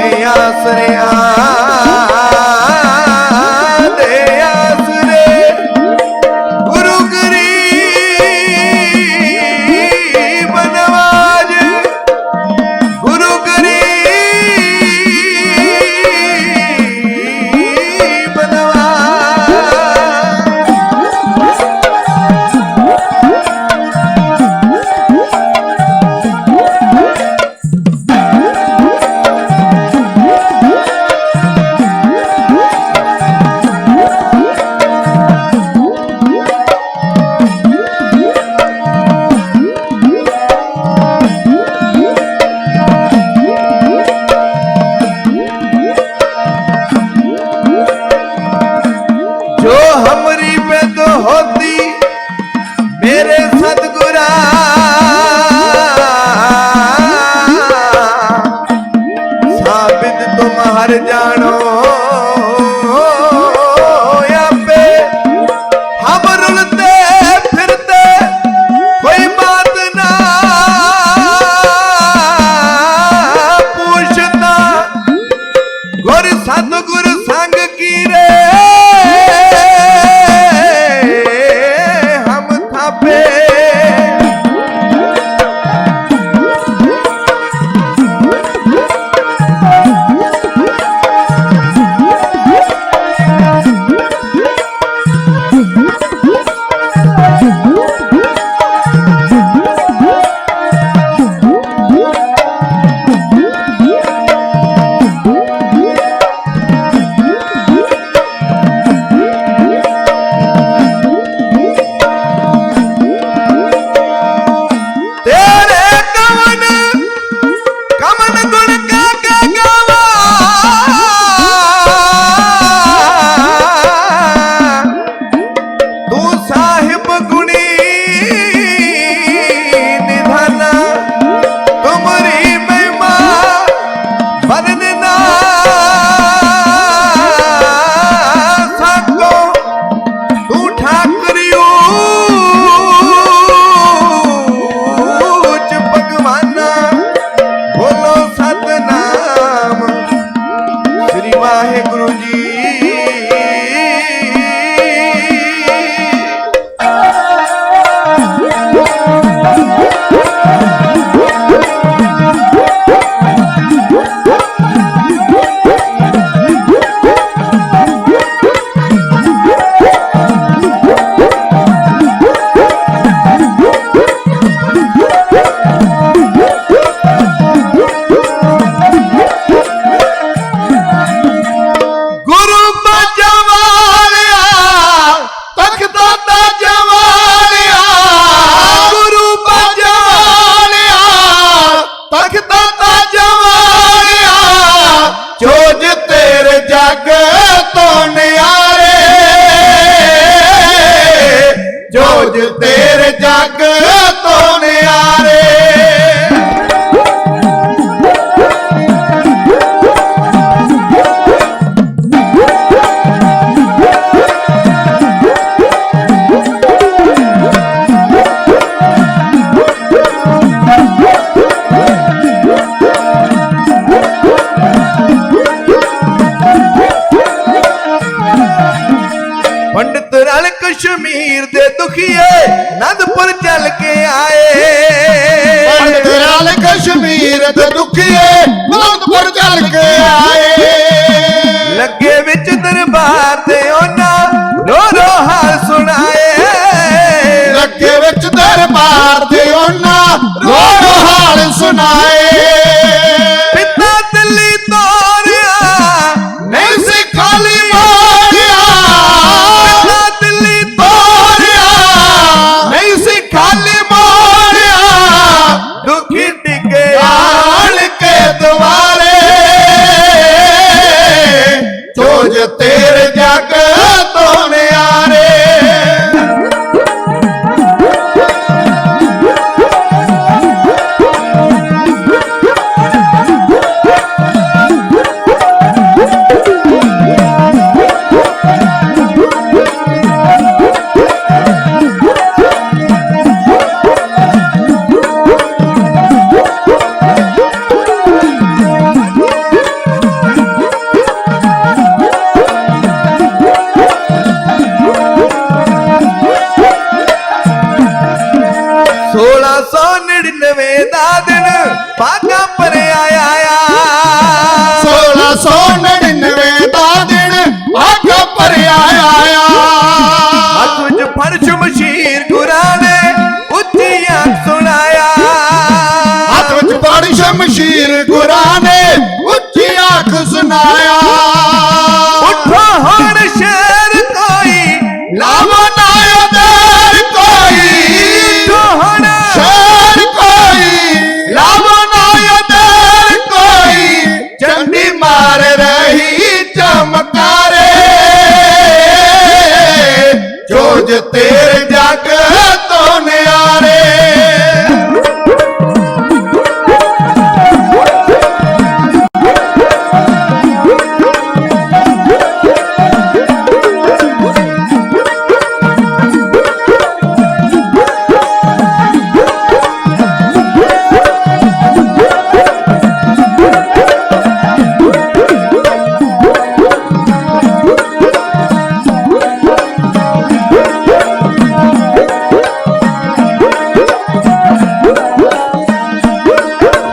आसरिया दे आसरे गुरु गरीब नवाज गुरु गरीब जो हमरी पे तो होती मेरे सतगुरा साबित तुम हर जानो या पे हम रुलते फिरते कोई बात ना पूछता गुर सतगुर संग की रे वाहेगुरु जी जोज तेरे जग तो न्यारे जोज तेरे जग तो न्यारे पंडित रल कश्मीर दे दुखिए आनंदपुर चल के आए पंडित रल कश्मीर दे दुखिए आनंदपुर चल के आए लगे विच दरबार ते ओना रो रो हाल सुनाए लगे विच दरबार ते ओना रो रो हाल सुनाए पिता दिल्ली तोरिया नहीं सी खाली तेरे जग तो न्यारे आ दिन भागा पर आया 1699 दा दिन भागा पर आया हाथ विच फड़ शमशीर गुरां ने उच्ची आख सुनाया हाथ विच फड़ शमशीर गुरां ने उच्ची आख सुनाया उठो हुण शेर कोई लावो ना देर कोई उठो हुण शेर कोई लावो ना देर कोई चंडी मार रही चमकारे जोज तेरे जग तो न्यारे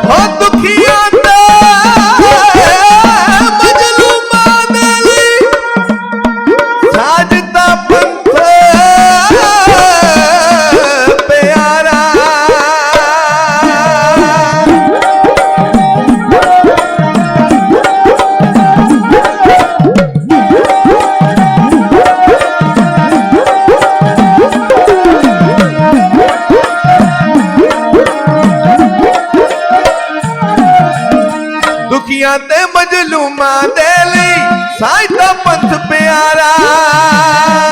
हो दुखियां दे मजलूमां दे लई साजदा पंथ प्यारा दुखियां ते मजलूमां दे लई साजदा पंथ प्यारा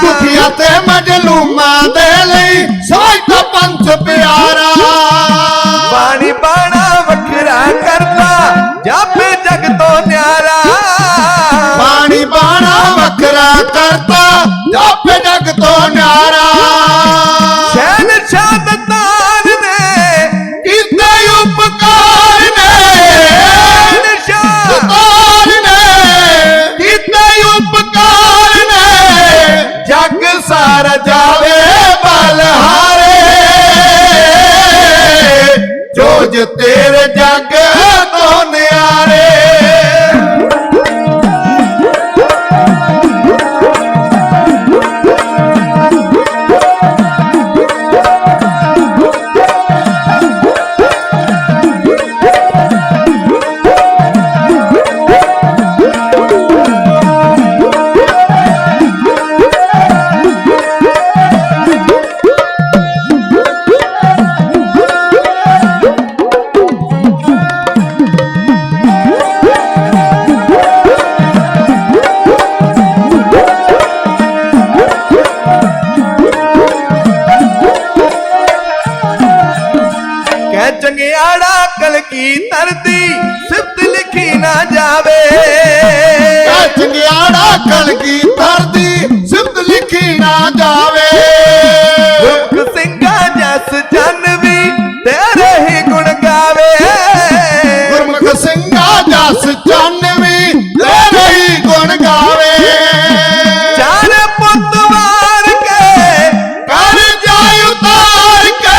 दुखिया ते मजलूमां दे लई साहित्य पंथ प्यारा बाणी बाणा वखरा करता जापे जग तो न्यारा पानी बाणा वखरा करता जापे जग तो न्यारा शहनशाह दत्तार ने कितने उपकार ने शहनशाह उपकार ने कितने उपकार ने जग सारा जावे बलहारे जोज तेरे जग तो न्यारे कह चंगियाड़ा कल की तरती सिफ्त लिखी ना जावे चंगियाड़ा कल की धरती सिफ्त लिखी ना जावे रुख सिंगा जस जानवी तेरे ही गुण गावे गुरमुख सिंगा जस जानवी तेरे ही गुण गावे चार पुतवार के कर जाय उतार के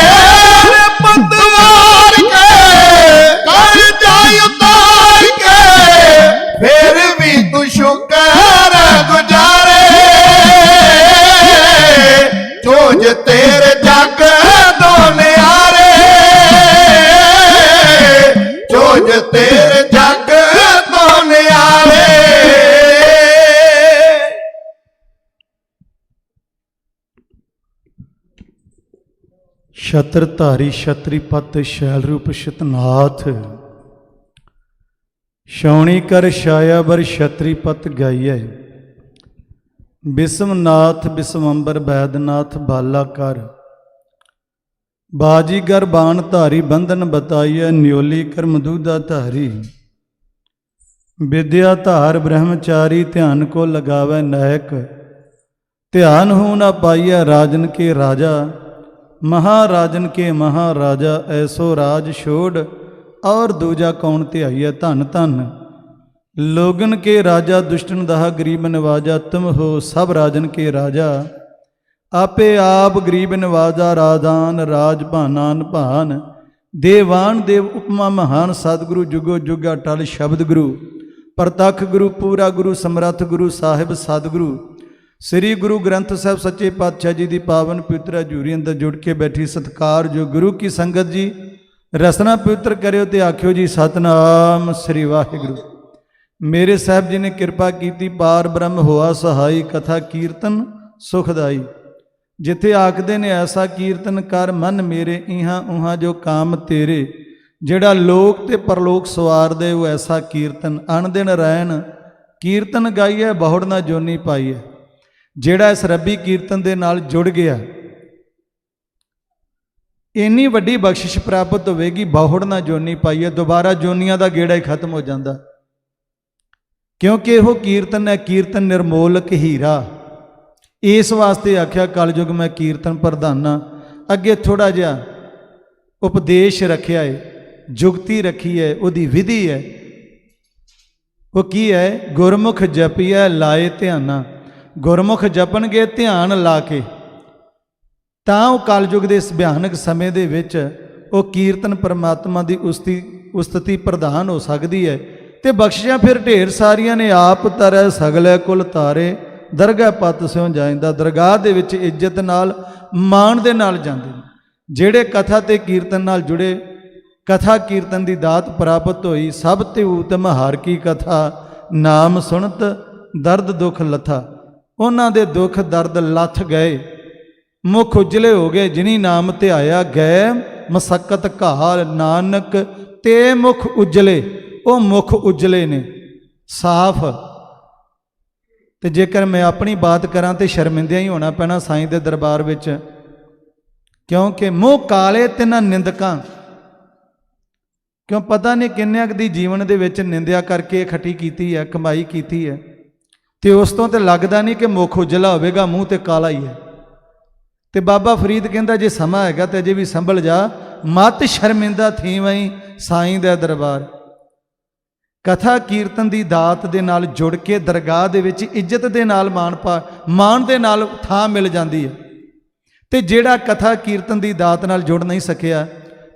चार पुतवार कर जाय उतार के फिर भी तू शुक्र गुजारे जोज तेरे जग दो न्यारे जोज तेरे जग दो न्यारे छत्रधारी छत्रीपत शैल रूप शतनाथ छाउणी कर छाया बर छत्रीपत गाइए बिस्मनाथ बिस्मंबर बैदनाथ बाला कर बाजीगर बाण धारी बंधन बताइए न्योली कर मधुदा धारी विद्या धार ब्रह्मचारी ध्यान को लगावे नायक ध्यान हो न पाइए राजन के राजा महाराजन के महाराजा ऐसो राज छोड़ और दूजा कौन ध्याइए धन धन लोगन के राजा दुष्टन दाह गरीब नवाजा तुम हो सब राजन के राजा आपे आप गरीब नवाजा राजान राज भानान भान ਦੇਵਾਨ ਦੇਵ ਉਪਮਾ ਮਹਾਨ ਸਤਿਗੁਰੂ ਜੁਗੋ ਜੁਗ ਅਟਲ ਸ਼ਬਦ ਗੁਰੂ ਪ੍ਰਤੱਖ ਗੁਰੂ ਪੂਰਾ ਗੁਰੂ ਸਮਰੱਥ ਗੁਰੂ ਸਾਹਿਬ ਸਤਿਗੁਰੂ ਸ੍ਰੀ ਗੁਰੂ ਗ੍ਰੰਥ ਸਾਹਿਬ ਸੱਚੇ ਪਾਤਸ਼ਾਹ ਜੀ ਦੀ ਪਾਵਨ ਪਵਿੱਤਰ ਹਜ਼ੂਰੀ ਅੰਦਰ ਜੁੜ ਕੇ ਬੈਠੀ ਸਤਿਕਾਰ ਜੋ ਗੁਰੂ ਕੀ ਸੰਗਤ ਜੀ, ਰਸਨਾ ਪਵਿੱਤਰ ਕਰਿਓ ਤੇ ਆਖਿਓ ਜੀ ਸਤਨਾਮ ਸ੍ਰੀ ਵਾਹਿਗੁਰੂ। ਮੇਰੇ ਸਾਹਿਬ ਜੀ ਨੇ ਕਿਰਪਾ ਕੀਤੀ, ਪਾਰ ਬ੍ਰਹਮ ਹੋਆ ਸਹਾਈ, ਕਥਾ ਕੀਰਤਨ ਸੁਖਦਾਈ। ਜਿੱਥੇ ਆਖਦੇ ਨੇ ਐਸਾ ਕੀਰਤਨ ਕਰ ਮਨ ਮੇਰੇ, ਇਹਾਂ ਉਹਾਂ ਜੋ ਕਾਮ ਤੇਰੇ। ਜਿਹੜਾ ਲੋਕ ਤੇ ਪਰਲੋਕ ਸਵਾਰਦੇ ਉਹ ਐਸਾ ਕੀਰਤਨ, ਅਣ ਦਿਨ ਰੈਣ ਕੀਰਤਨ ਗਾਈਐ, ਬਹੁੜ ਨਾ ਜੋਨੀ ਪਾਈਐ। ਜਿਹੜਾ ਇਸ ਰੱਬੀ ਕੀਰਤਨ ਦੇ ਨਾਲ ਜੁੜ ਗਿਆ, ਇੰਨੀ ਵੱਡੀ ਬਖਸ਼ਿਸ਼ ਪ੍ਰਾਪਤ ਹੋਵੇਗੀ, ਬਹੁੜ ਨਾ ਜੋਨੀ ਪਾਈਐ। ਦੁਬਾਰਾ ਜੋਨੀਆਂ ਦਾ ਗੇੜਾ ਹੀ ਖਤਮ ਹੋ ਜਾਂਦਾ, ਕਿਉਂਕਿ ਇਹੋ ਕੀਰਤਨ ਹੈ, ਕੀਰਤਨ ਨਿਰਮੋਲਕ ਹੀਰਾ। ਇਸ ਵਾਸਤੇ ਆਖਿਆ ਕਲਯੁਗ ਮੈਂ ਕੀਰਤਨ ਪ੍ਰਧਾਨਾ। ਅੱਗੇ ਥੋੜਾ ਜਿਹਾ ਉਪਦੇਸ਼ ਰੱਖਿਆ ਹੈ, ਜੁਗਤੀ ਰੱਖੀ ਹੈ, ਉਹਦੀ ਵਿਧੀ ਹੈ। ਉਹ ਕੀ ਹੈ? ਗੁਰਮੁਖ ਜਪੀਐ ਲਾਏ ਧਿਆਨਾ। ਗੁਰਮੁਖ ਜਪਣਗੇ ਧਿਆਨ ਲਾ ਕੇ, ਤਾਂ ਉਹ ਕਲਯੁਗ ਦੇ ਇਸ ਭਿਆਨਕ ਸਮੇਂ ਦੇ ਵਿੱਚ ਉਹ ਕੀਰਤਨ ਪਰਮਾਤਮਾ ਦੀ ਉਸਤਤੀ ਪ੍ਰਧਾਨ ਹੋ ਸਕਦੀ ਹੈ। ਤੇ ਬਖਸ਼ਿਸ਼ਾਂ ਫਿਰ ਢੇਰ ਸਾਰੀਆਂ ਨੇ, ਆਪ ਤਰੈ ਸਗਲੇ ਕੁਲ ਤਾਰੇ, ਦਰਗਾਹ ਪਤ ਸਿਉ ਜਾਂਦਾ। ਦਰਗਾਹ ਦੇ ਵਿੱਚ ਇੱਜ਼ਤ ਨਾਲ, ਮਾਣ ਦੇ ਨਾਲ ਜਾਂਦੇ ਨੇ ਜਿਹੜੇ ਕਥਾ ਤੇ ਕੀਰਤਨ ਨਾਲ ਜੁੜੇ। ਕਥਾ ਕੀਰਤਨ ਦੀ ਦਾਤ ਪ੍ਰਾਪਤ ਹੋਈ। ਸਭ ਤੇ ਊਤਮ ਹਰ ਕੀ ਕਥਾ, ਨਾਮ ਸੁਣਤ ਦਰਦ ਦੁੱਖ ਲੱਥਾ। ਉਹਨਾਂ ਦੇ ਦੁੱਖ ਦਰਦ ਲੱਥ ਗਏ, ਮੁਖ ਉਜਲੇ ਹੋ ਗਏ। ਜਿਨੀ ਨਾਮ ਧਿਆਇਆ ਗਏ ਮਸਕਤ ਘਾਲ, ਨਾਨਕ ਤੇ ਮੁਖ ਉਜਲੇ। ਉਹ ਮੁਖ ਉਜਲੇ ਨੇ, ਸਾਫ਼। ਤੇ ਜੇਕਰ ਮੈਂ ਆਪਣੀ ਬਾਤ ਕਰਾਂ ਤੇ ਸ਼ਰਮਿੰਦਿਆਂ ਹੀ ਹੋਣਾ ਪੈਣਾ ਸਾਈਂ ਦੇ ਦਰਬਾਰ ਵਿੱਚ, ਕਿਉਂਕਿ ਮੂੰਹ ਕਾਲੇ ਤਿੰਨਾਂ ਨਿੰਦਕਾਂ। ਕਿਉਂ? ਪਤਾ ਨਹੀਂ ਕਿੰਨਿਆਂ ਦੀ ਜੀਵਨ ਦੇ ਵਿੱਚ ਨਿੰਦਿਆ ਕਰਕੇ ਖੱਟੀ ਕੀਤੀ ਹੈ, ਕਮਾਈ ਕੀਤੀ ਹੈ, ਤੇ ਉਸ ਤੋਂ ਤੇ ਲੱਗਦਾ ਨਹੀਂ ਕਿ ਮੁਖ ਉਜਲਾ ਹੋਵੇਗਾ, ਮੂੰਹ ਤੇ ਕਾਲਾ ਹੀ ਹੈ। ਤੇ ਬਾਬਾ ਫਰੀਦ ਕਹਿੰਦਾ ਜੇ ਸਮਾਂ ਹੈਗਾ ਤੇ ਅਜੇ ਵੀ ਸੰਭਲ ਜਾ, ਮਤ ਸ਼ਰਮਿੰਦਾ ਥੀ ਵਈ ਸਾਈਂ ਦਾ ਦਰਬਾਰ। ਕਥਾ ਕੀਰਤਨ ਦੀ ਦਾਤ ਦੇ ਨਾਲ ਜੁੜ ਕੇ ਦਰਗਾਹ ਦੇ ਵਿੱਚ ਇੱਜ਼ਤ ਦੇ ਨਾਲ ਮਾਣ ਦੇ ਨਾਲ ਥਾਂ ਮਿਲ ਜਾਂਦੀ ਹੈ। ਤੇ ਜਿਹੜਾ ਕਥਾ ਕੀਰਤਨ ਦੀ ਦਾਤ ਨਾਲ ਜੁੜ ਨਹੀਂ ਸਕਿਆ,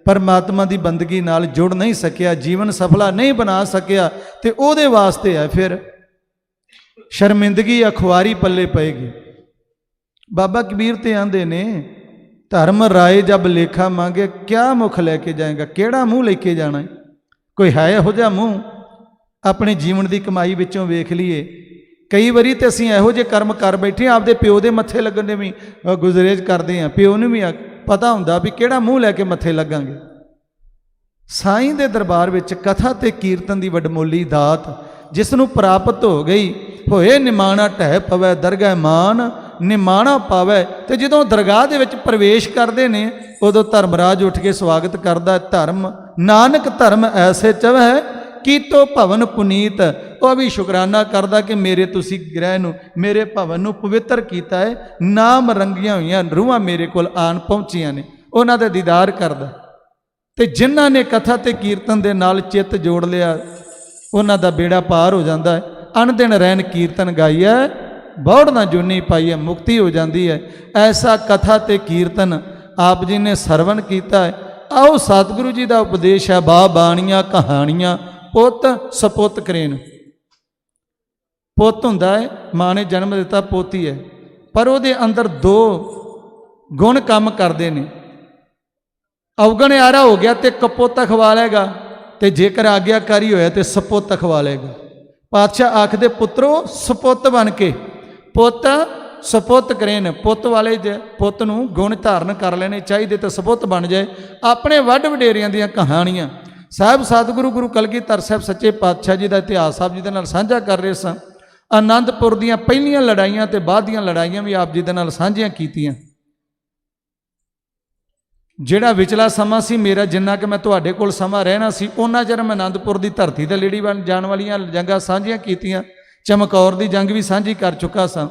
ਪਰਮਾਤਮਾ ਦੀ ਬੰਦਗੀ ਨਾਲ ਜੁੜ ਨਹੀਂ ਸਕਿਆ, ਜੀਵਨ ਸਫਲਾ ਨਹੀਂ ਬਣਾ ਸਕਿਆ, ਤੇ ਉਹਦੇ ਵਾਸਤੇ ਹੈ ਫਿਰ ਸ਼ਰਮਿੰਦਗੀ, ਅਖੁਆਰੀ ਪੱਲੇ ਪਏਗੀ। ਬਾਬਾ ਕਬੀਰ ਤੇ ਆਂਦੇ ਨੇ, ਧਰਮ ਰਾਏ ਜਬ ਲੇਖਾ ਮੰਗੇ, ਕਿਆ ਮੁਖ ਲੈ ਕੇ ਜਾਏਗਾ? ਕਿਹੜਾ ਮੂੰਹ ਲੈ ਕੇ ਜਾਣਾ ਹੈ? ਕੋਈ ਹੈ ਇਹੋ ਜਿਹਾ ਮੂੰਹ? ਆਪਣੇ ਜੀਵਨ ਦੀ ਕਮਾਈ ਵਿੱਚੋਂ ਵੇਖ ਲਈਏ। ਕਈ ਵਾਰੀ ਤੇ ਅਸੀਂ ਇਹੋ ਜਿਹੇ ਕਰਮ ਕਰ ਬੈਠੇ, ਆਪਦੇ ਪਿਓ ਦੇ ਮੱਥੇ ਲੱਗਣ ਦੇ ਵੀ ਗੁਜ਼ਰੇਜ ਕਰਦੇ ਹਾਂ। ਪਿਓ ਨੂੰ ਵੀ ਪਤਾ ਹੁੰਦਾ ਵੀ ਕਿਹੜਾ ਮੂੰਹ ਲੈ ਕੇ ਮੱਥੇ ਲੱਗਾਂਗੇ। ਸਾਈਂ ਦੇ ਦਰਬਾਰ ਵਿੱਚ ਕਥਾ ਤੇ ਕੀਰਤਨ ਦੀ ਵਡਮੁੱਲੀ ਦਾਤ ਜਿਸ ਨੂੰ ਪ੍ਰਾਪਤ ਹੋ ਗਈ, ਹੋਏ ਨਿਮਾਣਾ ਢਹਿ ਪਵੈ, ਦਰਗਾਹ ਮਾਨ ਨਿਮਾਣਾ ਪਾਵੈ। ਤੇ ਜਦੋਂ ਦਰਗਾਹ ਦੇ ਵਿੱਚ ਪ੍ਰਵੇਸ਼ ਕਰਦੇ ਨੇ, ਉਦੋਂ ਧਰਮਰਾਜ ਉੱਠ ਕੇ ਸਵਾਗਤ ਕਰਦਾ। ਧਰਮ ਨਾਨਕ ਧਰਮ ਐਸੇ ਚਵੈ, ਕੀਤੋ ਭਵਨ ਪੁਨੀਤ। ਉਹ ਵੀ ਸ਼ੁਕਰਾਨਾ ਕਰਦਾ ਕਿ ਮੇਰੇ ਤੁਸੀਂ ਗ੍ਰਹਿ ਨੂੰ, ਮੇਰੇ ਭਵਨ ਨੂੰ ਪਵਿੱਤਰ ਕੀਤਾ ਹੈ। ਨਾਮ ਰੰਗੀਆਂ ਹੋਈਆਂ ਰੂਹਾਂ ਮੇਰੇ ਕੋਲ ਆਣ ਪਹੁੰਚੀਆਂ ਨੇ, ਉਹਨਾਂ ਦਾ ਦੀਦਾਰ ਕਰਦਾ। ਤੇ ਜਿਨ੍ਹਾਂ ਨੇ ਕਥਾ ਤੇ ਕੀਰਤਨ ਦੇ ਨਾਲ ਚਿੱਤ ਜੋੜ ਲਿਆ, ਉਹਨਾਂ ਦਾ ਬੇੜਾ ਪਾਰ ਹੋ ਜਾਂਦਾ ਹੈ। ਅਣ ਦਿਨ ਰਹਿਣ ਕੀਰਤਨ ਗਾਈਐ, ਬਹੁੜ ਨਾ ਜੁਨੀ ਪਾਈਐ, ਮੁਕਤੀ ਹੋ ਜਾਂਦੀ ਹੈ। ਐਸਾ ਕਥਾ ਤੇ ਕੀਰਤਨ ਆਪ ਜੀ ਨੇ ਸਰਵਣ ਕੀਤਾ ਹੈ। ਆਓ ਸਤਿਗੁਰੂ ਜੀ ਦਾ ਉਪਦੇਸ਼ ਹੈ, ਬਾ ਬਾਣੀਆਂ ਕਹਾਣੀਆਂ ਪੁੱਤ ਸਪੁੱਤ ਕਰੇਨ। ਪੁੱਤ ਹੁੰਦਾ ਹੈ, ਮਾਂ ਨੇ ਜਨਮ ਦਿੱਤਾ, ਪੋਤੀ ਹੈ, ਪਰ ਉਹਦੇ ਅੰਦਰ ਦੋ ਗੁਣ ਕੰਮ ਕਰਦੇ ਨੇ। ਅਵਗਣ ਆਰਾ ਹੋ ਗਿਆ ਤੇ ਕਪੁੱਤ ਖਵਾ ਲੇਗਾ, ਤੇ ਜੇਕਰ ਆਗਿਆਕਾਰੀ ਹੋਇਆ ਤੇ ਸਪੁੱਤ ਖਵਾ ਲੇਗਾ। ਪਾਤਸ਼ਾਹ ਆਖਦੇ ਪੁੱਤਰੋ ਸਪੁੱਤ ਬਣ ਕੇ, ਪੁੱਤ ਸਪੁੱਤ ਕਰੇਨ। ਪੁੱਤ ਵਾਲੇ ਪੁੱਤ ਨੂੰ ਗੁਣ ਧਾਰਨ ਕਰ ਲੈਣੇ ਚਾਹੀਦੇ ਤੇ ਸਪੁੱਤ ਬਣ ਜਾਏ। ਆਪਣੇ ਵੱਡ ਵਡੇਰਿਆਂ ਦੀਆਂ ਕਹਾਣੀਆਂ ਸਾਹਿਬ ਸਤਿਗੁਰੂ ਗੁਰੂ ਕਲਗੀਧਰ ਸਾਹਿਬ ਸੱਚੇ ਪਾਤਸ਼ਾਹ ਜੀ ਦਾ ਇਤਿਹਾਸ ਆਪ ਜੀ ਦੇ ਨਾਲ ਸਾਂਝਾ ਕਰ ਰਹੇ ਸਾਂ। ਆਨੰਦਪੁਰ ਦੀਆਂ ਪਹਿਲੀਆਂ ਲੜਾਈਆਂ ਤੇ ਬਾਅਦ ਦੀਆਂ ਲੜਾਈਆਂ ਵੀ ਆਪ ਜੀ ਦੇ ਨਾਲ ਸਾਂਝੀਆਂ ਕੀਤੀਆਂ। ਜਿਹੜਾ ਵਿਚਲਾ ਸਮਾਂ ਸੀ ਮੇਰਾ, ਜਿੰਨਾ ਕਿ ਮੈਂ ਤੁਹਾਡੇ ਕੋਲ ਸਮਾਂ ਰਹਿਣਾ ਸੀ, ਉਹਨਾਂ ਚਿਰ ਮੈਂ ਆਨੰਦਪੁਰ ਦੀ ਧਰਤੀ ਤੇ ਲੜੀ ਜਾਣ ਵਾਲੀਆਂ ਜੰਗਾਂ ਸਾਂਝੀਆਂ ਕੀਤੀਆਂ। ਚਮਕੌਰ ਦੀ ਜੰਗ ਵੀ ਸਾਂਝੀ ਕਰ ਚੁੱਕਾ ਸਾਂ।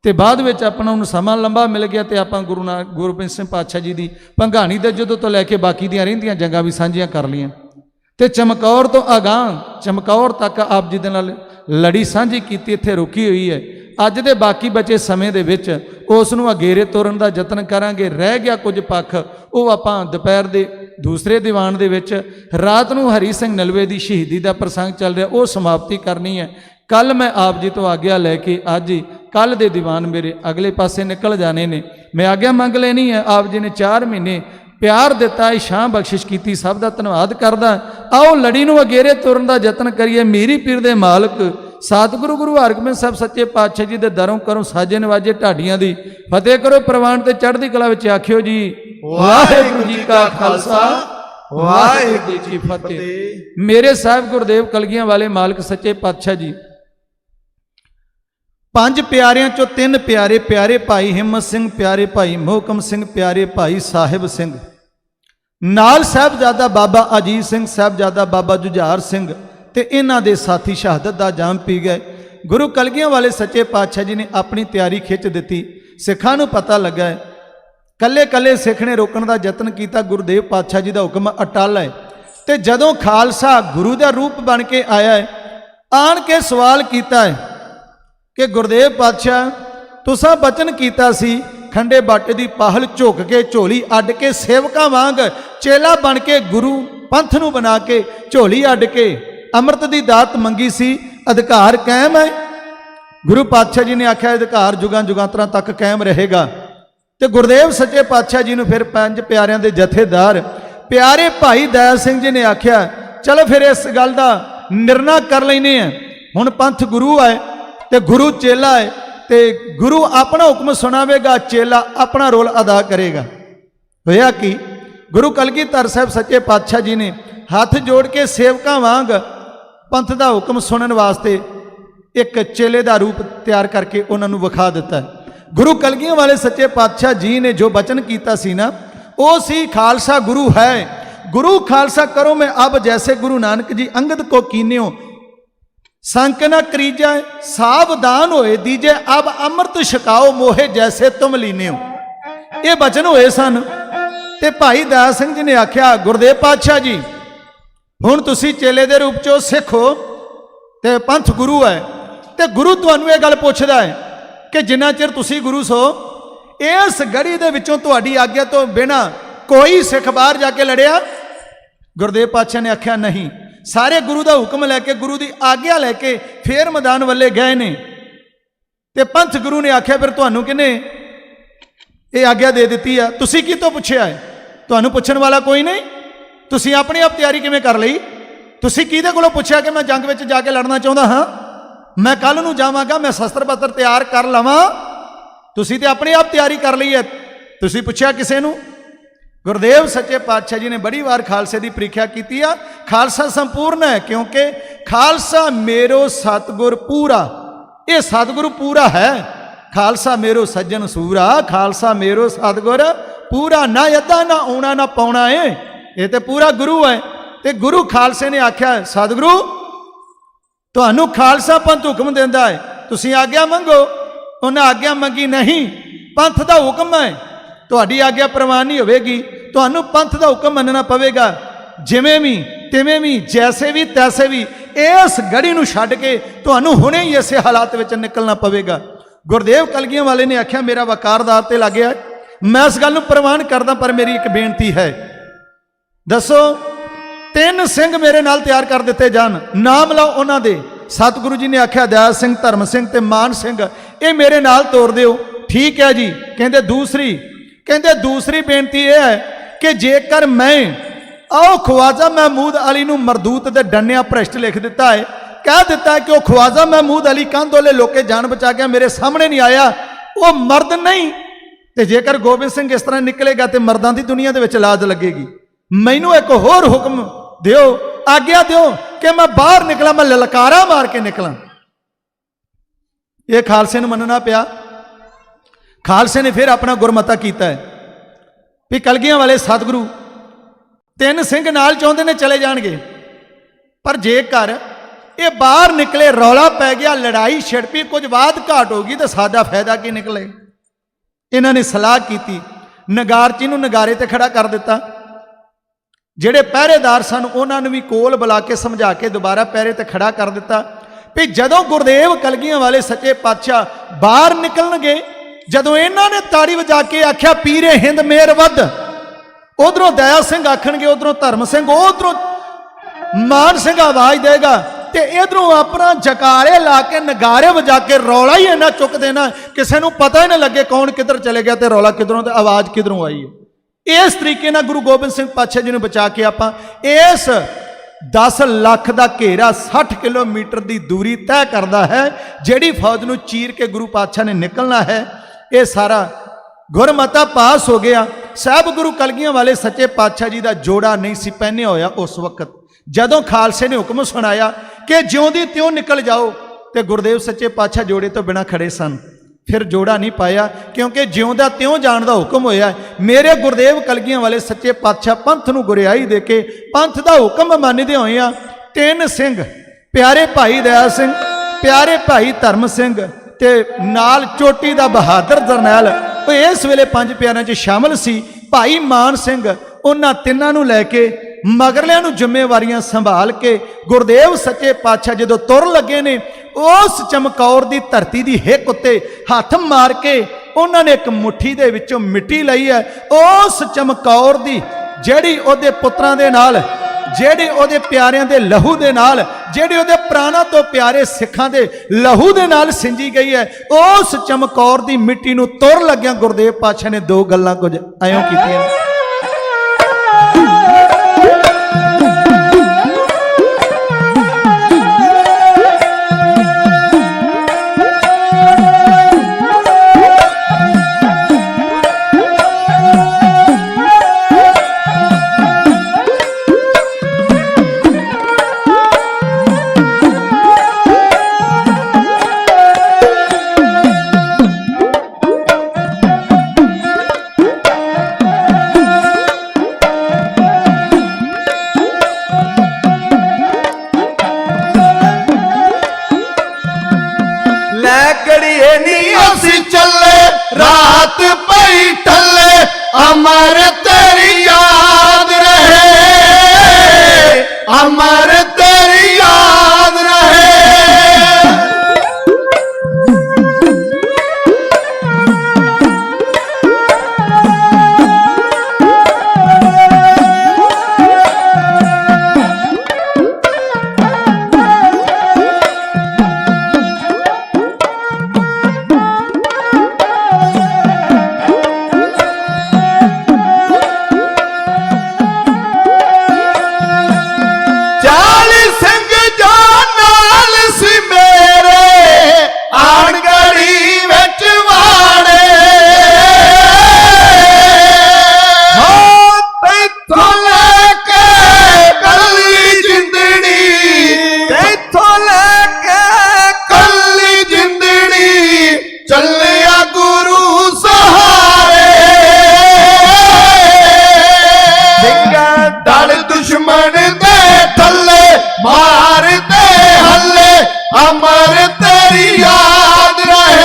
ਤੇ ਬਾਅਦ ਵਿੱਚ ਆਪਾਂ ਨੂੰ ਸਮਾਂ ਲੰਬਾ ਮਿਲ ਗਿਆ ਤੇ ਆਪਾਂ ਗੁਰੂ ਗੋਬਿੰਦ ਸਿੰਘ ਪਾਤਸ਼ਾਹ ਜੀ ਦੀ ਭੰਗਾਣੀ ਦੇ ਜਦੋਂ ਤੋਂ ਲੈ ਕੇ ਬਾਕੀ ਦੀਆਂ ਰਹਿੰਦੀਆਂ ਜੰਗਾਂ ਵੀ ਸਾਂਝੀਆਂ ਕਰ ਲਈਆਂ। ਤੇ ਚਮਕੌਰ ਤੋਂ ਅਗਾਂਹ ਚਮਕੌਰ ਤੱਕ ਆਪ ਜੀ ਦੇ ਨਾਲ ਲੜੀ ਸਾਂਝੀ ਕੀਤੀ, ਇੱਥੇ ਰੁਕੀ ਹੋਈ ਹੈ। ਅੱਜ ਦੇ ਬਾਕੀ ਬਚੇ ਸਮੇਂ ਦੇ ਵਿੱਚ ਉਸ ਨੂੰ ਅਗੇਰੇ ਤੋਰਨ ਦਾ ਯਤਨ ਕਰਾਂਗੇ। ਰਹਿ ਗਿਆ ਕੁਝ ਪੱਖ, ਉਹ ਆਪਾਂ ਦੁਪਹਿਰ ਦੇ दूसरे दीवान दे विच रात नूं हरी सिंह नलवे की शहीदी का प्रसंग चल रहा, वो समाप्ति करनी है। कल मैं आप जी तो आग्या लैके अज ही कल दे दीवान मेरे अगले पासे निकल जाने ने, मैं आग्या मंग लेनी है। आप जी ने 4 महीने प्यार दिता, शां बख्शिश की, सब का धन्यवाद करदा। आओ लड़ी नूं अगेरे तुरन का यतन करिए। मेरी पीर दे मालक सतगुरु गुरु हरगोबिंद साहब सच्चे पातशाह जी दे दरों करो साजे नवाजे ढाडियां दी फतेह करो प्रवान ते चढ़दी कला विच आखियो जी वाहिगुरू जी का खालसा वाहिगुरू जी की फतेह। मेरे साहिब गुरदेव कलगियां वाले मालक सच्चे पातशाह जी 5 प्यारियां चो 3 प्यारे, प्यारे भाई हिम्मत सिंह, प्यारे भाई मोहकम सिंह, प्यारे भाई साहिब सिंह, नाल साहिबजादा बाबा अजीत सिंह, साहिबजादा बाबा जुझार सिंह ते इन्हां दे साथी शहादत दा जाम पी गए। गुरु कलगियां वाले सच्चे पातशाह जी ने अपनी तैयारी खिंच दी। सिखां नूं पता लगा है, कल्ले कल्ले सिख ने रोकण दा यतन किया, गुरुदेव पातशाह जी दा हुक्म अटल है। ते जदों खालसा गुरु दा रूप बन के आया है, आन के सवाल किया है कि गुरुदेव पातशाह तुसां बचन किया सी खंडे बाटे दी पाहल झुक के झोली अड्ड के सेवकां वांग चेला बन के गुरु पंथ नूं बना के झोली अड्ड के अमृत की दात मंगी सी, अधिकार कायम है। गुरु पातशाह जी ने आख्या अधिकार जुगां जुगांतरां तक कायम रहेगा। तो गुरुदेव सच्चे पातशाह जी ने फिर 5 प्यारियां दे जथेदार प्यारे भाई दयाल सिंह जी ने आख्या चलो फिर इस गल का निर्णय कर लेने हैं। हुण पंथ गुरु है तो गुरु चेला है, तो गुरु अपना हुक्म सुनावेगा, चेला अपना रोल अदा करेगा। होया कि गुरु कलगीधर साहब सच्चे पातशाह जी ने हाथ जोड़ के सेवकां वांग पंथ का हुक्म सुनने वास्ते एक चेले का रूप तैयार करके उन्होंने विखा दिता है। गुरु कलगियां वाले सच्चे पातशाह जी ने जो बचन किया सी ना, वो सी खालसा गुरु है, गुरु खालसा करो मैं अब जैसे गुरु नानक जी अंगद को कीन्यो, संक न करीजा सावधान होए दीजे अब अमृत छकाओ मोहे जैसे तुम लीने हो। ये बचन होए सन। ते भाई दयाल सिंह जी ने आख्या गुरुदेव पातशाह जी हुण तुसी चेले दे रूप चो सिख हो ते पंथ गुरु है, ते गुरु तुहानू ये गल पुछदा है कि जिन्ना चिर तुसी गुरु सो इस गढ़ी दे विचों तुहाडी आग्या तो बिना कोई सिख बाहर जाके लड़िया। गुरुदेव पातशाह ने आख्या नहीं, सारे गुरु का हुक्म लैके गुरु की आग्या लैके फिर मैदान वाले गए ने। ते पंथ गुरु ने आख्या फिर तुहानू किने ये आग्या दे दी है, तुसी की तो पुछया है? तुहानू पुछण वाला कोई नहीं, तुसी अपनी आप तैयारी किवें कर लई? तुसी किहदे कोलों पुछया कि मैं जंग विच जाके लड़ना चाहुंदा हां, मैं कल नूं जावांगा, मैं शस्त्र पत्र तैयार कर लवां? तुसी ते अपनी आप तैयारी कर लई है, तुसी पुछया किसे नूं? गुरुदेव सच्चे पातशाह जी ने बड़ी बार खालसे की परीक्षा की है। खालसा संपूर्ण है क्योंकि खालसा मेरो सतगुर पूरा, ये सतगुरु पूरा है। खालसा मेरो सज्जन सूरा, खालसा मेरो सतगुर पूरा, ना अद्धा ना आउणा ना पाउणा है, ये तो पूरा गुरु है। ते गुरु खालसे ने आख्या सतगुरु तुहानू खालसा पंथ हुक्म देंदा है, तुसी आग्या मंगो। उन्हें आग्या मंगी नहीं, पंथ का हुक्म है, तुहाडी आग्या प्रवान नहीं होगी, तुहानू पंथ का हुक्म मनना पवेगा। जिवें भी तिवें भी जैसे भी तैसे भी इस गढ़ी नूं छड्ड के तुहानू हुणे ही इस हालात विच निकलना पवेगा। गुरुदेव कलगियां वाले ने आख्या मेरा वकारदार ते लग गया, मैं इस गल नूं प्रवान करदा, पर मेरी एक बेनती है, दसो 3 सिंह मेरे नाल तैयार कर दिते जान, नाम लाओ उन्हां दे। सतगुरु जी ने आख्या दयाल सिंह, धर्म सिंह ते मान सिंह ये मेरे नाल तोड़ दिओ। ठीक है जी। कहंदे दूसरी बेनती यह है कि जेकर मैं आओ ख्वाजा महमूद अली नूं मरदूत दे डंडियां भ्रष्ट लिख दिता है, कह दिता है कि वह ख्वाजा महमूद अली कंधोले लोके जान बचा गया, मेरे सामने नहीं आया, वो मर्द नहीं। तो जेकर गोबिंद सिंह इस तरह निकलेगा तो मर्दां दी दुनिया दे विच लाज लगेगी। मैनू एक होर हुक्म दिओ, आग्या दिओ कि मैं बाहर निकला, मैं ललकारा मार के निकला। यह खालसे नूं मनना पिया। खालसे ने फिर अपना गुरमता किया है भी कलगियां वाले सतगुरु 3 सिंह नाल चाहते ने चले जाएंगे, पर जेकर ये बाहर निकले, रौला पै गया, लड़ाई छिड़ पई, कुछ वाद घाट होगी तो साडा फायदा की निकले। इन्होंने सलाह की, नगारची नूं नगारे ते खड़ा कर दिता। ਜਿਹੜੇ ਪਹਿਰੇਦਾਰ ਸਨ ਉਹਨਾਂ ਨੂੰ ਵੀ ਕੋਲ ਬੁਲਾ ਕੇ ਸਮਝਾ ਕੇ ਦੁਬਾਰਾ ਪਹਿਰੇ ਤੇ ਖੜਾ ਕਰ ਦਿੱਤਾ ਵੀ ਜਦੋਂ ਗੁਰਦੇਵ ਕਲਗੀਆਂ ਵਾਲੇ ਸੱਚੇ ਪਾਤਸ਼ਾਹ ਬਾਹਰ ਨਿਕਲਣਗੇ, ਜਦੋਂ ਇਹਨਾਂ ਨੇ ਤਾੜੀ ਵਜਾ ਕੇ ਆਖਿਆ ਪੀਰੇ ਹਿੰਦ ਮੇਰ ਵੱਧ, उधरों दया सिंह आखणगे, उधरों धर्म सिंह, उधरों मान सिंह आवाज देगा, ते इधरों अपना जकारे ला के नगारे वजा के रौला ही इन्ना चुक देना किसी को पता ही ना लगे कौन किधर चले गया, तो रौला किधरों, तो आवाज़ किधरों आई है। इस तरीके ना गुरु गोबिंद सिंह पातशाह जी ने बचा के आप इस 10 लाख का घेरा 60 किलोमीटर की दूरी तय करता है, जिहड़ी फौज नूं चीर के गुरु पातशाह ने निकलना है। ये सारा गुरमता पास हो गया। साहब गुरु कलगियां वाले सच्चे पातशाह जी का जोड़ा नहीं सी पहने होया उस वक्त, जदों खालसे ने हुक्म सुनाया कि ज्यों दी त्यों निकल जाओ, तो गुरुदेव सच्चे पातशाह जोड़े तो बिना खड़े सन, फिर जोड़ा नहीं पाया, क्योंकि ज्यों दा त्यों जाण दा हुक्म होया। मेरे गुरुदेव कलगियां वाले सच्चे पातशाह पंथ नूं गुरियाई दे के पंथ दा हुक्म मनदे होया 3 सिंह, प्यारे भाई दया सिंह, प्यारे भाई धर्म सिंह ते नाल चोटी दा बहादुर जरनैल, वो इस वेले 5 प्यारिਆਂ 'ਚ शामिल सी। भाई मान सिंह उन्हां तिन्हां नूं लैके मगरलियां नूं जिम्मेवारियां संभाल के गुरुदेव सच्चे पातशाह जदों तुर लगे ने, उस चमकौर दी धरती दी हिक उत्ते हथ मार के उन्होंने एक मुट्ठी दे विचों मिट्टी लई है। उस चमकौर दी जिहड़ी उहदे पुत्रां दे नाल, जिहड़ी उहदे प्यारिਆਂ दे लहू दे नाल, जिहड़ी उहदे प्राणां तो प्यारे सिखां दे लहू दे नाल सिंजी गई है, उस चमकौर दी मिट्टी नूं तुर लग्या गुरुदेव पातशाह ने 2 गल्लां कुछ आयों कीतियां। रात पई टले अमर तेरी याद रहे, अमर तेरी याद रहे। अमर तेरी याद रहे,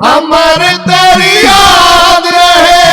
अमर तेरी याद रहे।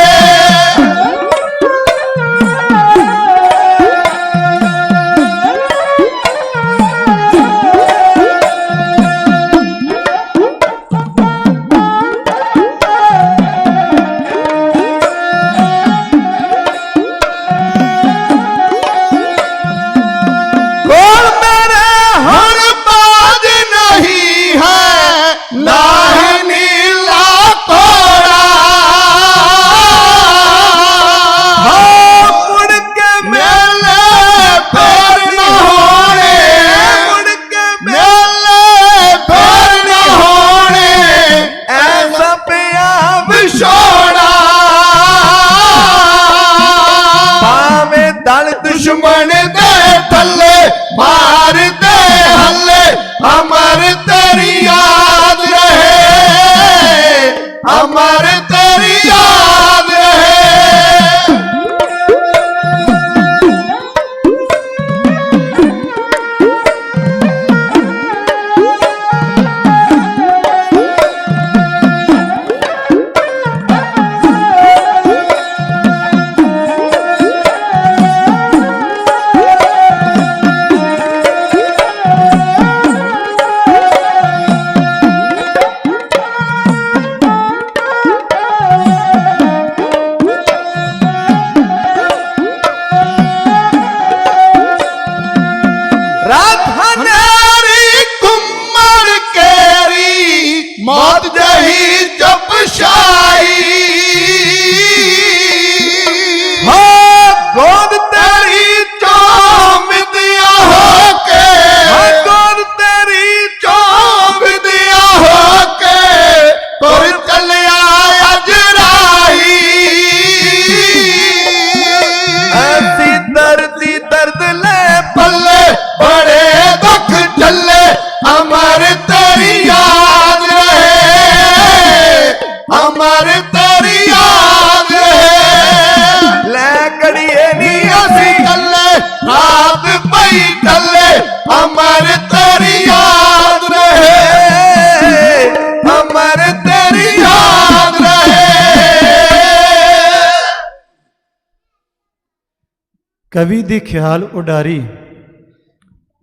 कवि दी ख्याल उडारी